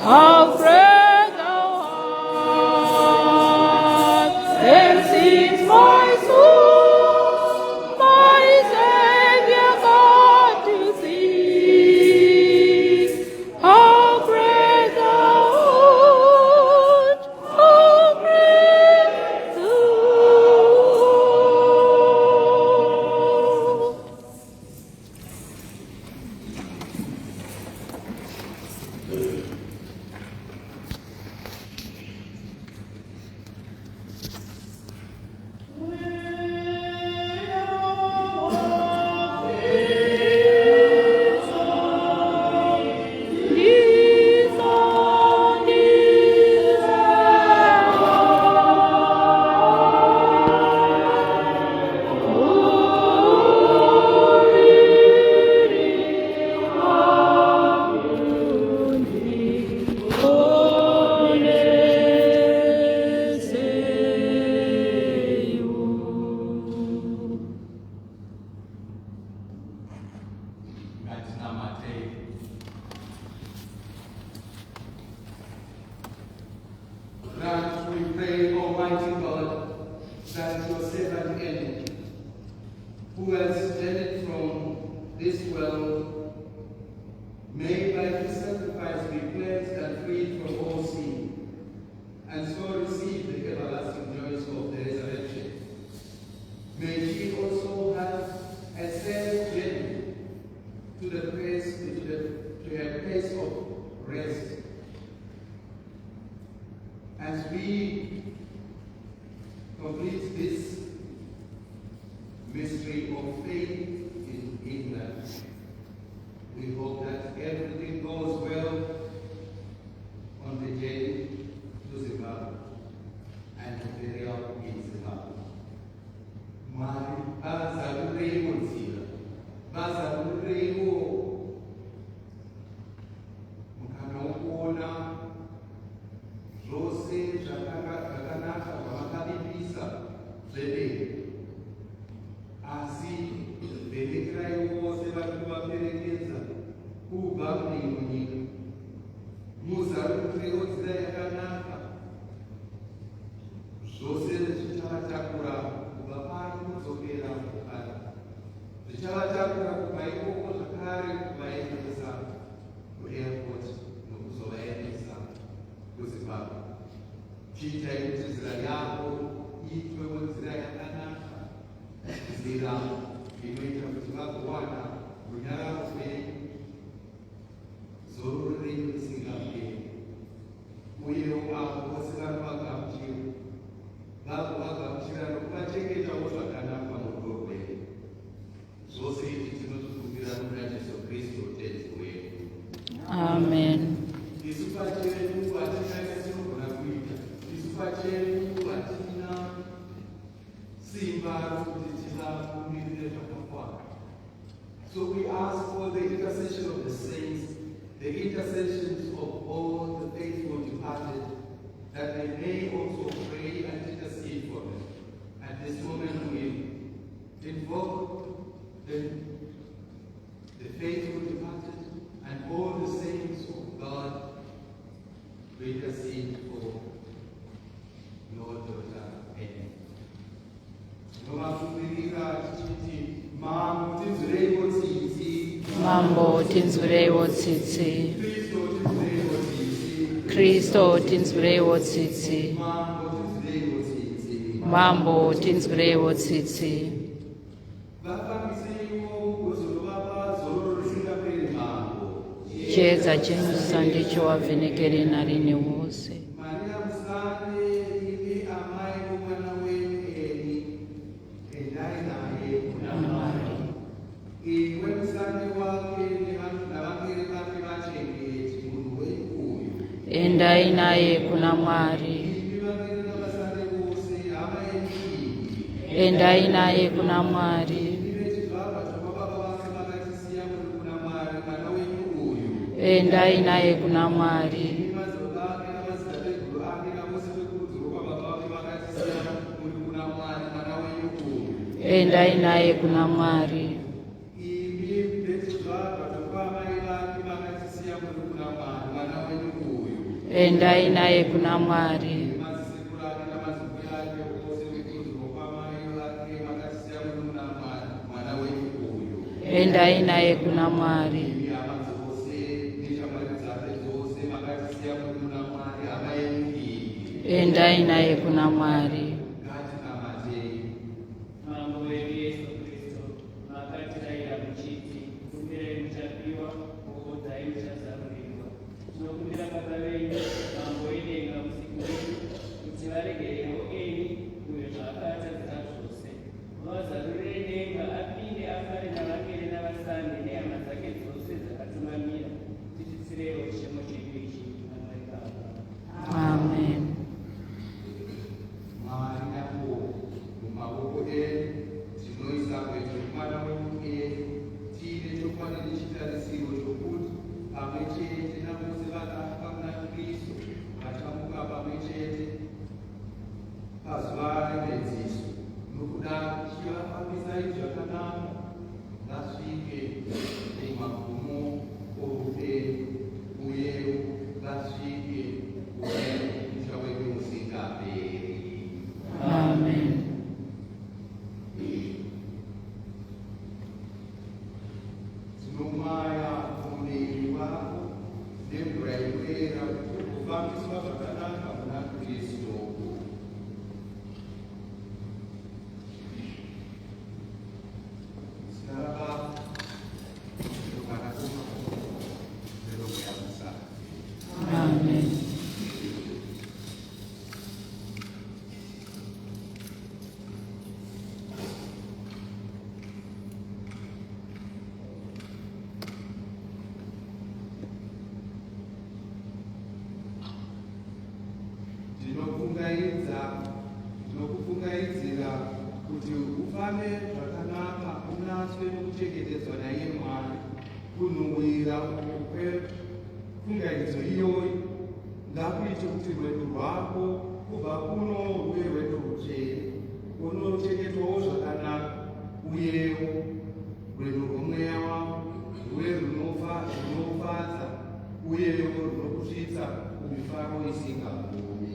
S6: How great thou art, and sing for
S1: tinamate. Grant, we pray, Almighty God, that your servant Eli, who has journeyed from this world, may by his sacrifice be cleansed and freed from all sin, and so receive the everlasting joys of the resurrection. May he also have a safe journey to the place, to a place of rest. As we complete this mystery of faith in England, we hope that everything goes well on the journey to Zimbabwe and the burial in Zimbabwe. Mari bazarurei munzira, bazarurei mukana wokuona zvose zvakanaka zvavakavimbisa zvedera, asi berekerai vose vari kuvaperekedza kubva kuneimwe nyika. Muzarurirewo nzira yakanaka, zvose zvichavatakura kubva pano kudzokera kukare, zvichavatakura kubva ikoko zvakare kuvaendesa kuairport nokuzovaendesa kuZimbabwe. Chiitai kuti nzira yavo iitwewo nzira yakanaka, nzira inoita kuti vagowana runyararo rwenyu, zororo renyu risingaperi, uyewo avo vose vanovagamuchira vagovagamuchira nokuvachengetawo zvakanaka murudo rwenyu. Zvose izvi tinozvikumbira muna Jesu Kristu tenzi wedu.
S2: Amen.
S1: Isu pachedu hatina chatinogona kuita, isu pachedu hatina simba rokuti tisakumbirire zvakakwana. So we ask for the intercession of the saints, the intercessions of all the faithful departed, that they may also pray and intercede for them. At this moment we invoke the faithful departed and all the saints of God to intercede for your daughter Ellen. Novakumbirira tichiti, Mambo tinzwireiwo tsitsi,
S2: Mambo tinzwireiwo tsitsi,
S1: Kristo tinzwireiwo tsitsi,
S2: Kristo tinzwireiwo tsitsi,
S1: Mambo tinzwireiwo tsitsi.
S2: Mambo tinzwireiwo tsitsi.
S1: Vafambiseiwo kuzonovapa zororo risingaperi mambo.
S2: Chiedza chenyu sandichowavhenekere narini wose.
S1: Maria Musane, imi amai vomwana wenyu Eli, endai naye kuna Mwari. Iwe musane wake navangeri vake vachengeti munhu wenyu uyu.
S2: Endai naye kuna Mwari.
S1: Imi vangeri navasane vose hama yenyu iyi.
S2: Endai naye kuna Mwari.
S1: Imi vechizvarwa zvababa vake vakatisiya muri kuna Mwari mwana wenyu uyu.
S2: Endai naye kuna Mwari.
S1: Imi madzoka ake namadzitateguru ake navose vekurudziro kwababa vake vakatisiya muri kuna Mwari mwana wenyu uyu.
S2: Endai naye kuna Mwari.
S1: Imi vechizvarwa zvokwamai vake vakatisiya muri kuna Mwari mwana wenyu uyu.
S2: Endai naye kuna Mwari.
S1: Madzissekuru ake namadzikuru ake vose vekurudziro kwamai vake vakatisiya muri kuna Mwari mwana wenyu uyu.
S2: Endai naye kuna Mwari.
S1: Imi hama dzose neshamwari dzake dzose vakatisiya muri kuna Mwari hama yenyu iyi.
S2: Endai naye kuna Mwari.
S1: Ngatinamatei.
S6: Mambo wedu Yesu Kristo, makatirayira muchiti, kumbirai muchapiwa, kukudzai muchazarurirwa. Tinokumbira baba venyu, mambo wedenga usiku wedu, kuti varegerewo Eli, uyo zvaakatadzira zvose. Muvazarurire denga, apinde afare navangeri navasande nehama dzake dzose dzakatungamira. Tichitsirewo chishemo chedu ichi, naMwari Baba.
S2: Amen.
S1: Mwari napo mumavoko edu tinoisa kwete mwana wenyu edu tiine chokwadi nechitarisiro chokuti pamwe chete navose vakafa kuna braikwera kufambiswa zvakanaka muna Kristu. Sinaraba tukanakuma nerokuyamusa.
S2: Amen.
S1: Ndinokufungaidzira kuti ufambe zvakanaka unaswe nokuchengetedzwa naiye Mwari. Kunhuhwira kwefungaidzo iyoyi ngakuite kuti rwendo rwako kubva kuno rwuve rwendo rutsvene, unochengetwawo zvakanaka, uyewo rwendo rwomweya wako rwuve runofadza uyewo runokusvitsa kumifaro isingagumi.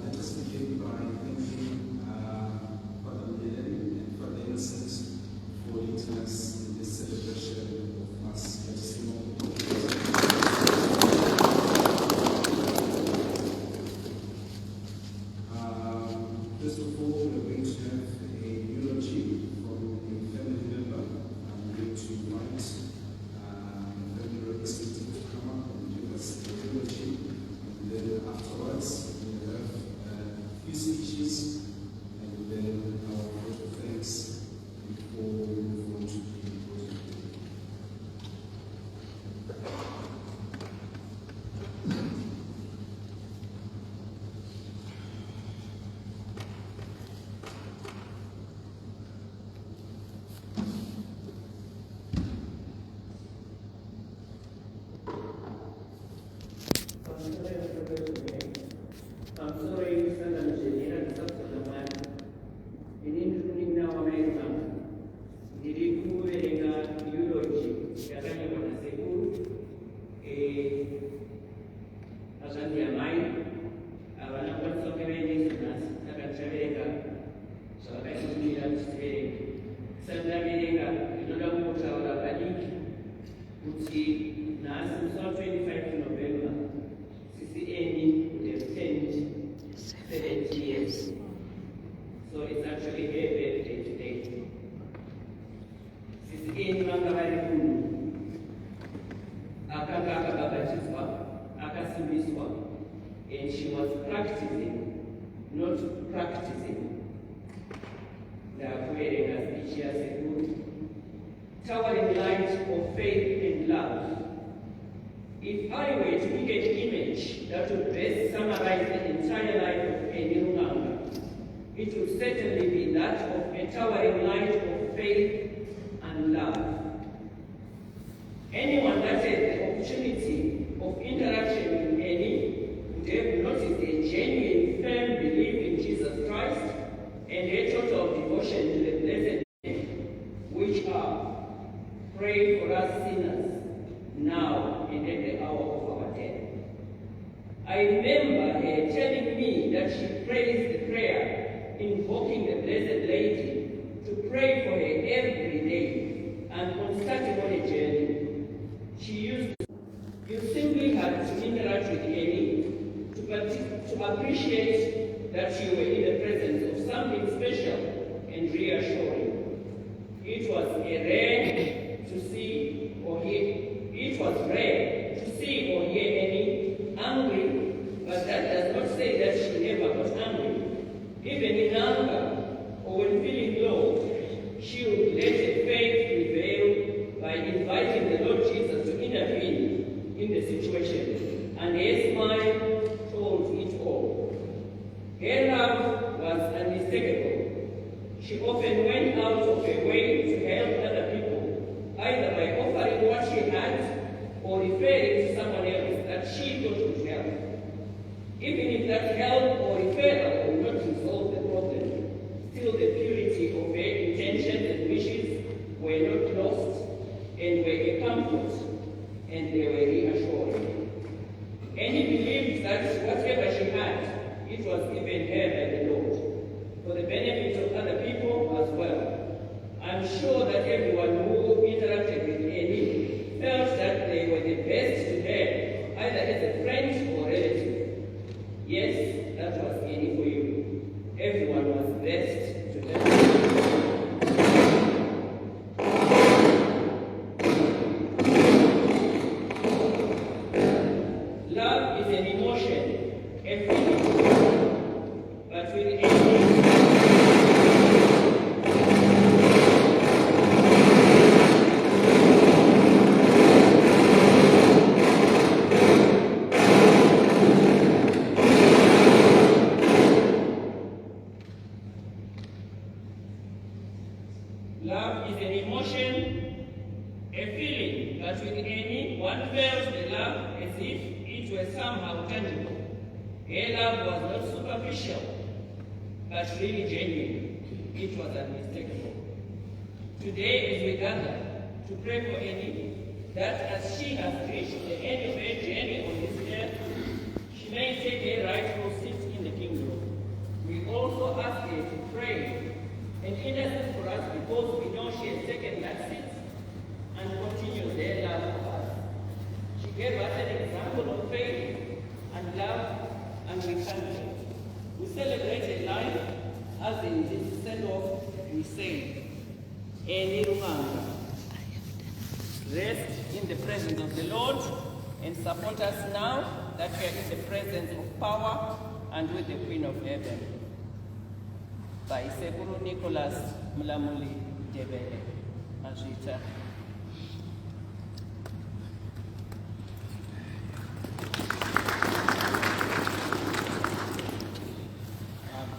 S7: Let us begin by thanking Father Mary and Father Innocent for leading us in this celebration of Mass. Let us first of all, we're going to have a eulogy from a family member. I'm going to invite a family representative to come up and give us a eulogy. Then afterwards, we will have a few speeches and then our vote of thanks before we move on to the vote.
S6: I'm sorry, son and Jenina, the substance of man. In including now America, the Rikuenga eulogy, Yakanya Seku, a Azandia Mai, Avanapan Sokevenis, Takachavega, so I can be that today. Santa America, Yodamuta or Abadi, Uti, Nas, 25 November, CCNE would have spent 70 years. So it's actually a birthday today. CCNE Mangavari Kunu, Akaka Babatiswa, Akasimiswa, and she was practicing, not practicing. The Aquarian as Ichia Seku, towering light of faith and love. If I were to pick an image that would best summarize the entire life of Eni Runganga, it would certainly be that of a towering light of faith and love. Anyone that had the opportunity of interaction with Eni would have noticed a genuine, firm belief in Jesus Christ and a total devotion to the blessed name, which are pray for us sinners, now and at the hour of our death. I remember her telling me that she prays the prayer invoking the Blessed Lady to pray for her every day, and on starting on a journey, she used to, you simply had to interact with Annie to appreciate that you were in the presence of something special and reassuring. It was rare to see or hear Annie angry, but that does not say that she never got angry. Even in anger or when feeling low, she would let her faith prevail by inviting the Lord Jesus to intervene in the situation, and her smile told it all. Her love was unmistakable. She often went out of her way to help other people, either by offering what she had or referring to someone else that she thought would help. Even if that help or referral would not resolve the problem, still the purity of her intentions and wishes were not lost and were a comfort, and they were reassuring. Annie believed that whatever she had, it was given her by the Lord, for the benefit of other people as well. I'm sure that everyone who interacted with Annie felt that they were the best to her, either as a friend or relative. Yes, that was Annie for you. Everyone was best to her. Love is an emotion, a feeling, but with Annie, love is an emotion, a feeling, but with Annie, one felt the love as if it were somehow tangible. Her love was not superficial, but really genuine. It was unmistakable. Today, as we gather to pray for Annie, that as she has reached the end of her journey on this earth, she may take her rightful seat in the kingdom. We also ask her to pray and intercede for us, because we know she has taken that seat and continues their love for us. She gave us an example of faith and love, and we thank her. We celebrate her life, as in this send-off we say, Annie Rumanga, rest in the presence of the Lord and support us now that we are in the presence of power and with the Queen of Heaven. By Sekuru Nicholas Mulamuli Debele, Ajita.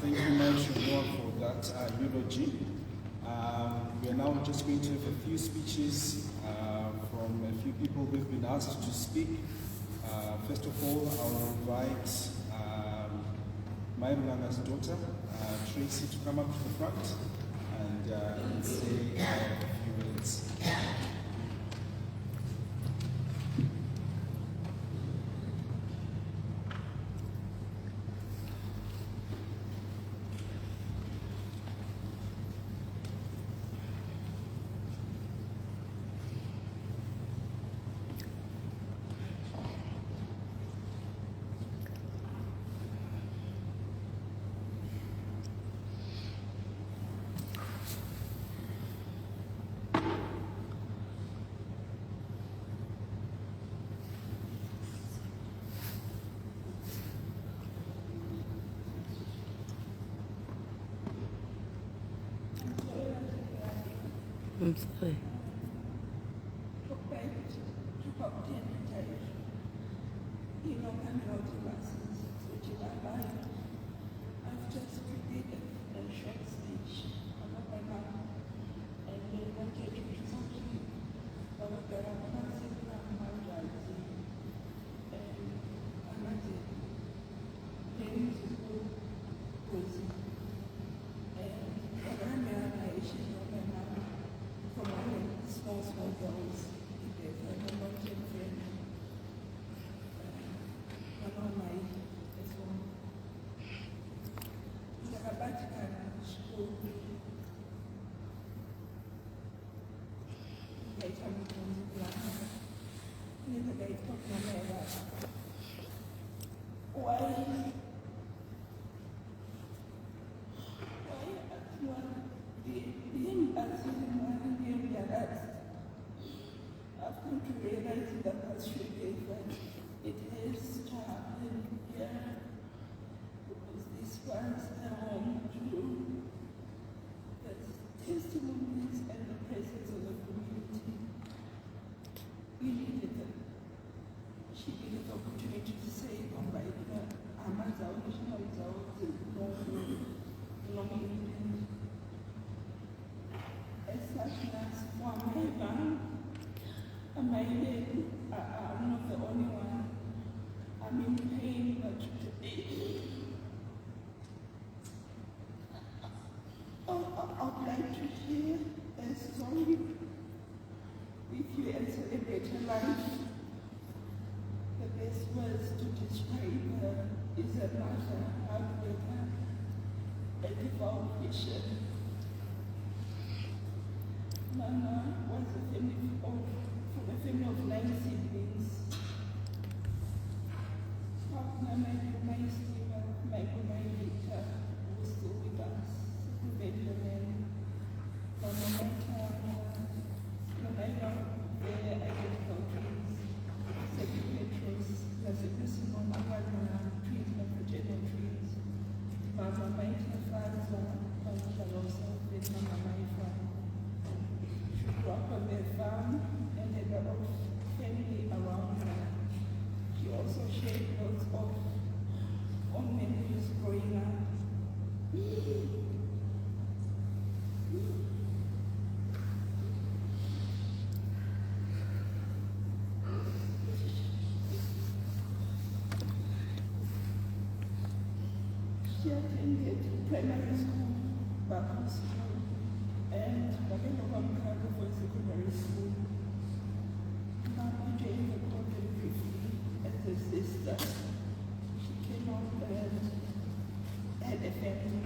S7: Thank you much, Lord, for that eulogy. We are now just going to have a few speeches from a few people who have been asked to speak. First of all, I'll invite Mairulanga's daughter, Tracy, to come up to the front and say a few words.
S2: I'm sorry.
S3: I've just prepared a short speech about my mom, and they wanted to present to you about the Ramadan and Amati. There is a good person. And Ramya is my mom from my small girls. There's a mountain ndakaita mubvunzo kulana nezvakaitwa kuna mai vavo. Why being as human being realized, I've come to realize in the past few days that it has to happen here because these ones are home to the testimonies and the presence of the community. We needed them. She needed the opportunity to say, oh my God, I'm a I'm not the only one. I'm in pain, but today I'd like to hear a song with you and celebrate her life. The best words to describe her is a mother, heartbreaker, a devout Christian. Mama was from a family of 9 siblings. Partner, my Stephen, my Victor, who was still with us, Benjamin, Mama, my Tana, my their identical twins, Second Petrus, Blessed Simon, twins, my fraternal twins, Mama, my father, Mama Shalosa, Mama, my father. Grew up on their farm and had a lot of family around her. She also shared lots of own memories growing up. She attended primary school, Baku School, and Bakenova Mkado for secondary school. Mama joined the convent briefly as a sister. She came out and had a family.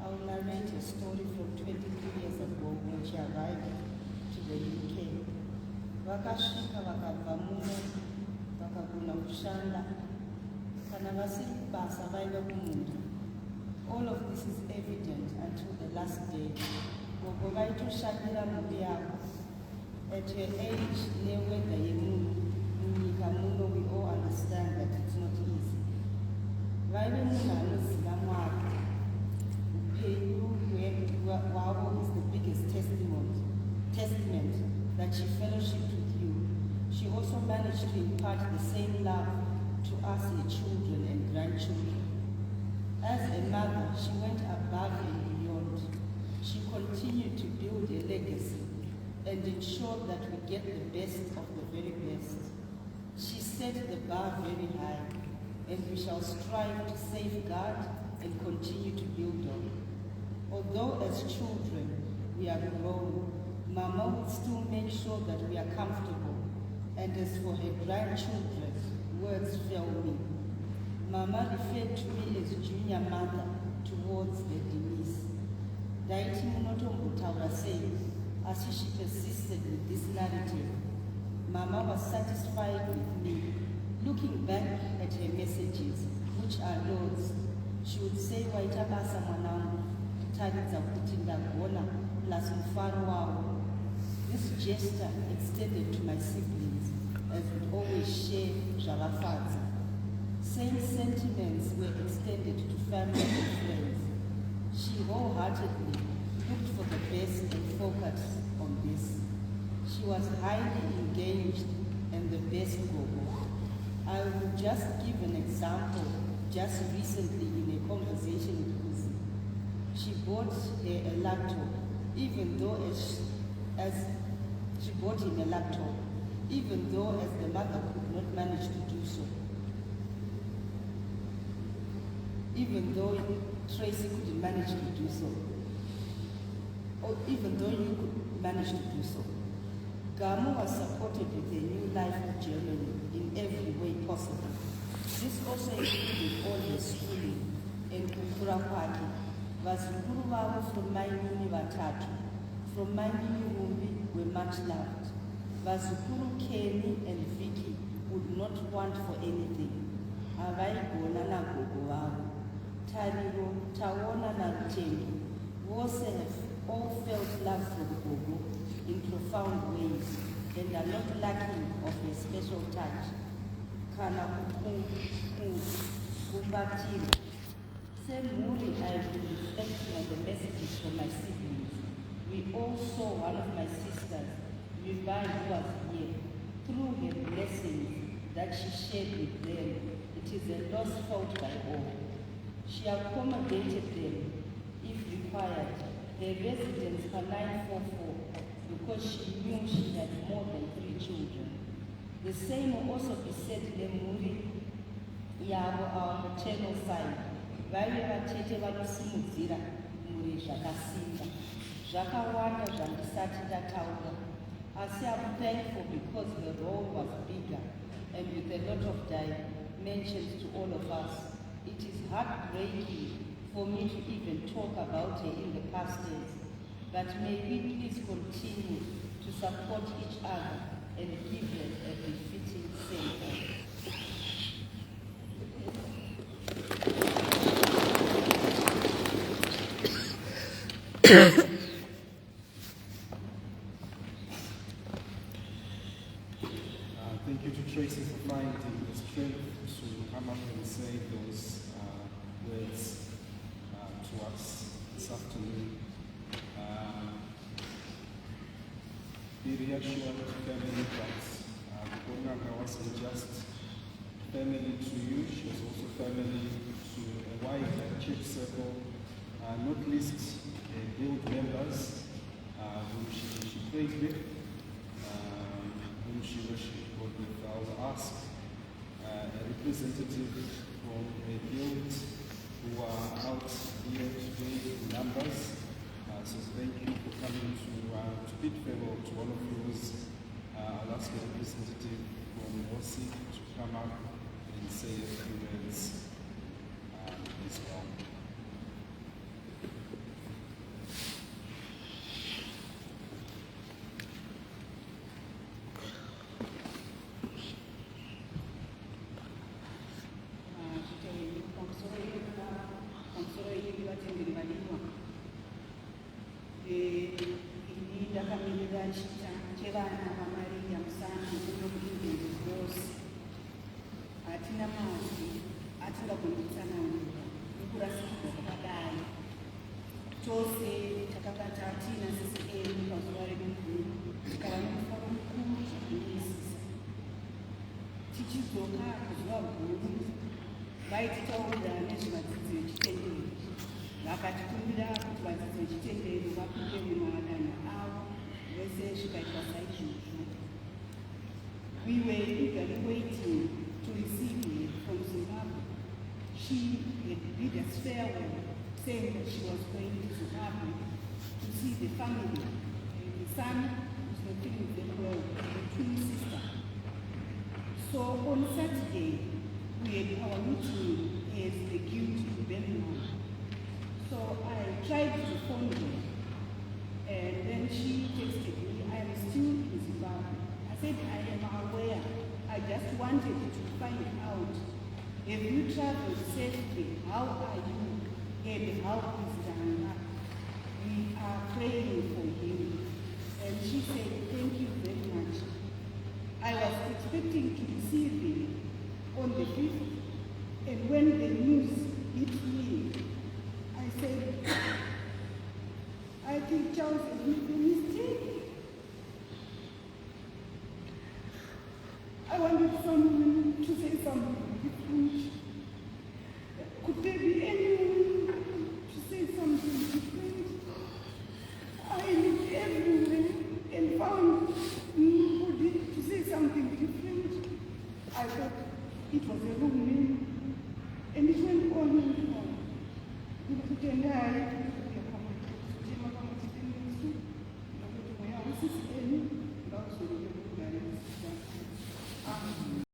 S8: I'll narrate a story from 23 years ago when she arrived to the UK. Vakasvika vakabva muno vakagona kushanda kana vasiri kubasa vaiva kumunda. All of this is evident until the last day. Gogo vaitoshandira mhuri yavo. At her age, neweather yemunhu munyika muno, we all understand that it's not easy. Vaive munhu anoziva Mwari. Wavo is the biggest testament that she fellowshiped with you. She also managed to impart the same love to us, her children and grandchildren. As a mother, she went above and beyond. She continued to build a legacy and ensured that we get the best of the very best. She set the bar very high, and we shall strive to safeguard and continue to build on. Although as children we are grown, Mama would still make sure that we are comfortable. And as for her grandchildren, words fail me. Mama referred to me as junior mother towards the Denise. Daiti munotombotaura sei, as she persisted with this narrative. Mama was satisfied with me. Looking back at her messages, which are loads, she would say, waita basa mwanangu, taridza kuti ndagona plus mufaro wavo. This gesture extended to my siblings, as we always share zvavafadza. Same sentiments were extended to family and friends. She wholeheartedly looked for the best and focused on this. She was highly engaged and the best gogo. I will just give an example. Just recently in a conversation with Uzi, she bought her a laptop, even though as she bought him a laptop, even though as the mother could not manage to do so. even though Tracy couldn't manage to do so, or even though you could manage to do so. Gamo was supported with a new life in Germany in every way possible. This also included all the schooling and kukura kwake. Vazukuru vavo from Mainini vatatu, from Mainini Rumbi were much loved. Vazukuru Kenny and Vicky would not want for anything. Avaigona na gogo vavo. Tariro, Tawona na Rutengi, Wose have all felt love from Gogo in profound ways and are not lacking of a special touch. Kana kubatiri. Same morning I have been reflecting on the messages from my siblings. We all saw one of my sisters, Vivian, who was here, through her blessings that she shared with them. It is a loss felt by all. She accommodated them, if required. Her residence for 944 because she knew she had more than 3 children. The same will also be said Lemuri Yabo, our maternal side. Vaive vatete vanosimudzira muri zvakasimba. Zvakawanda zvandisati ndataura. Asi I'm thankful because the role was bigger and with a lot of dimensions to all of us. It is heartbreaking for me to even talk about her in the past days, but may we please continue to support each other and give her a befitting send-off.
S7: Thank you to Tracy for finding the strength to come up and say those words to us this afternoon. Be reassured, family, that Bonanga wasn't just family to you, she was also family to a wide church circle, not least guild members whom she prayed with, whom she worshiped with. I will ask a representative from a guild who are out here today in numbers. So thank you for coming to bid farewell to all of yours. I'll ask a representative from OSI to come up and say a few words as well.
S8: vaititaura nezvevadzidzo vechitendero vakatikumbira kuti vadzidzo vechitendero vapinde mumadanho avo vese zvikaitwa saizvozvo. We were eagerly waiting to receive her from Zimbabwe. She had bid us farewell, saying that she was going to Zimbabwe to see the family, the son who's not feeling very well, the twin sister. So on Saturday, we had our meeting as the guild in Birmingham. So I tried to phone her, and then she texted me, I am still in Zimbabwe. I said, I am aware. I just wanted to find out, have you traveled safely? How are you? And how is Dana? We are praying for him. And she said, thank you very much. I was expecting to receive him on the 5th, and when the news hit me, I said, I think Charles has made a mistake. I wanted someone to say something different. Could there be anyone to say something different? I looked everywhere and found nobody to say something different. I thought it was a wrong name, and it went on and on.
S3: and hide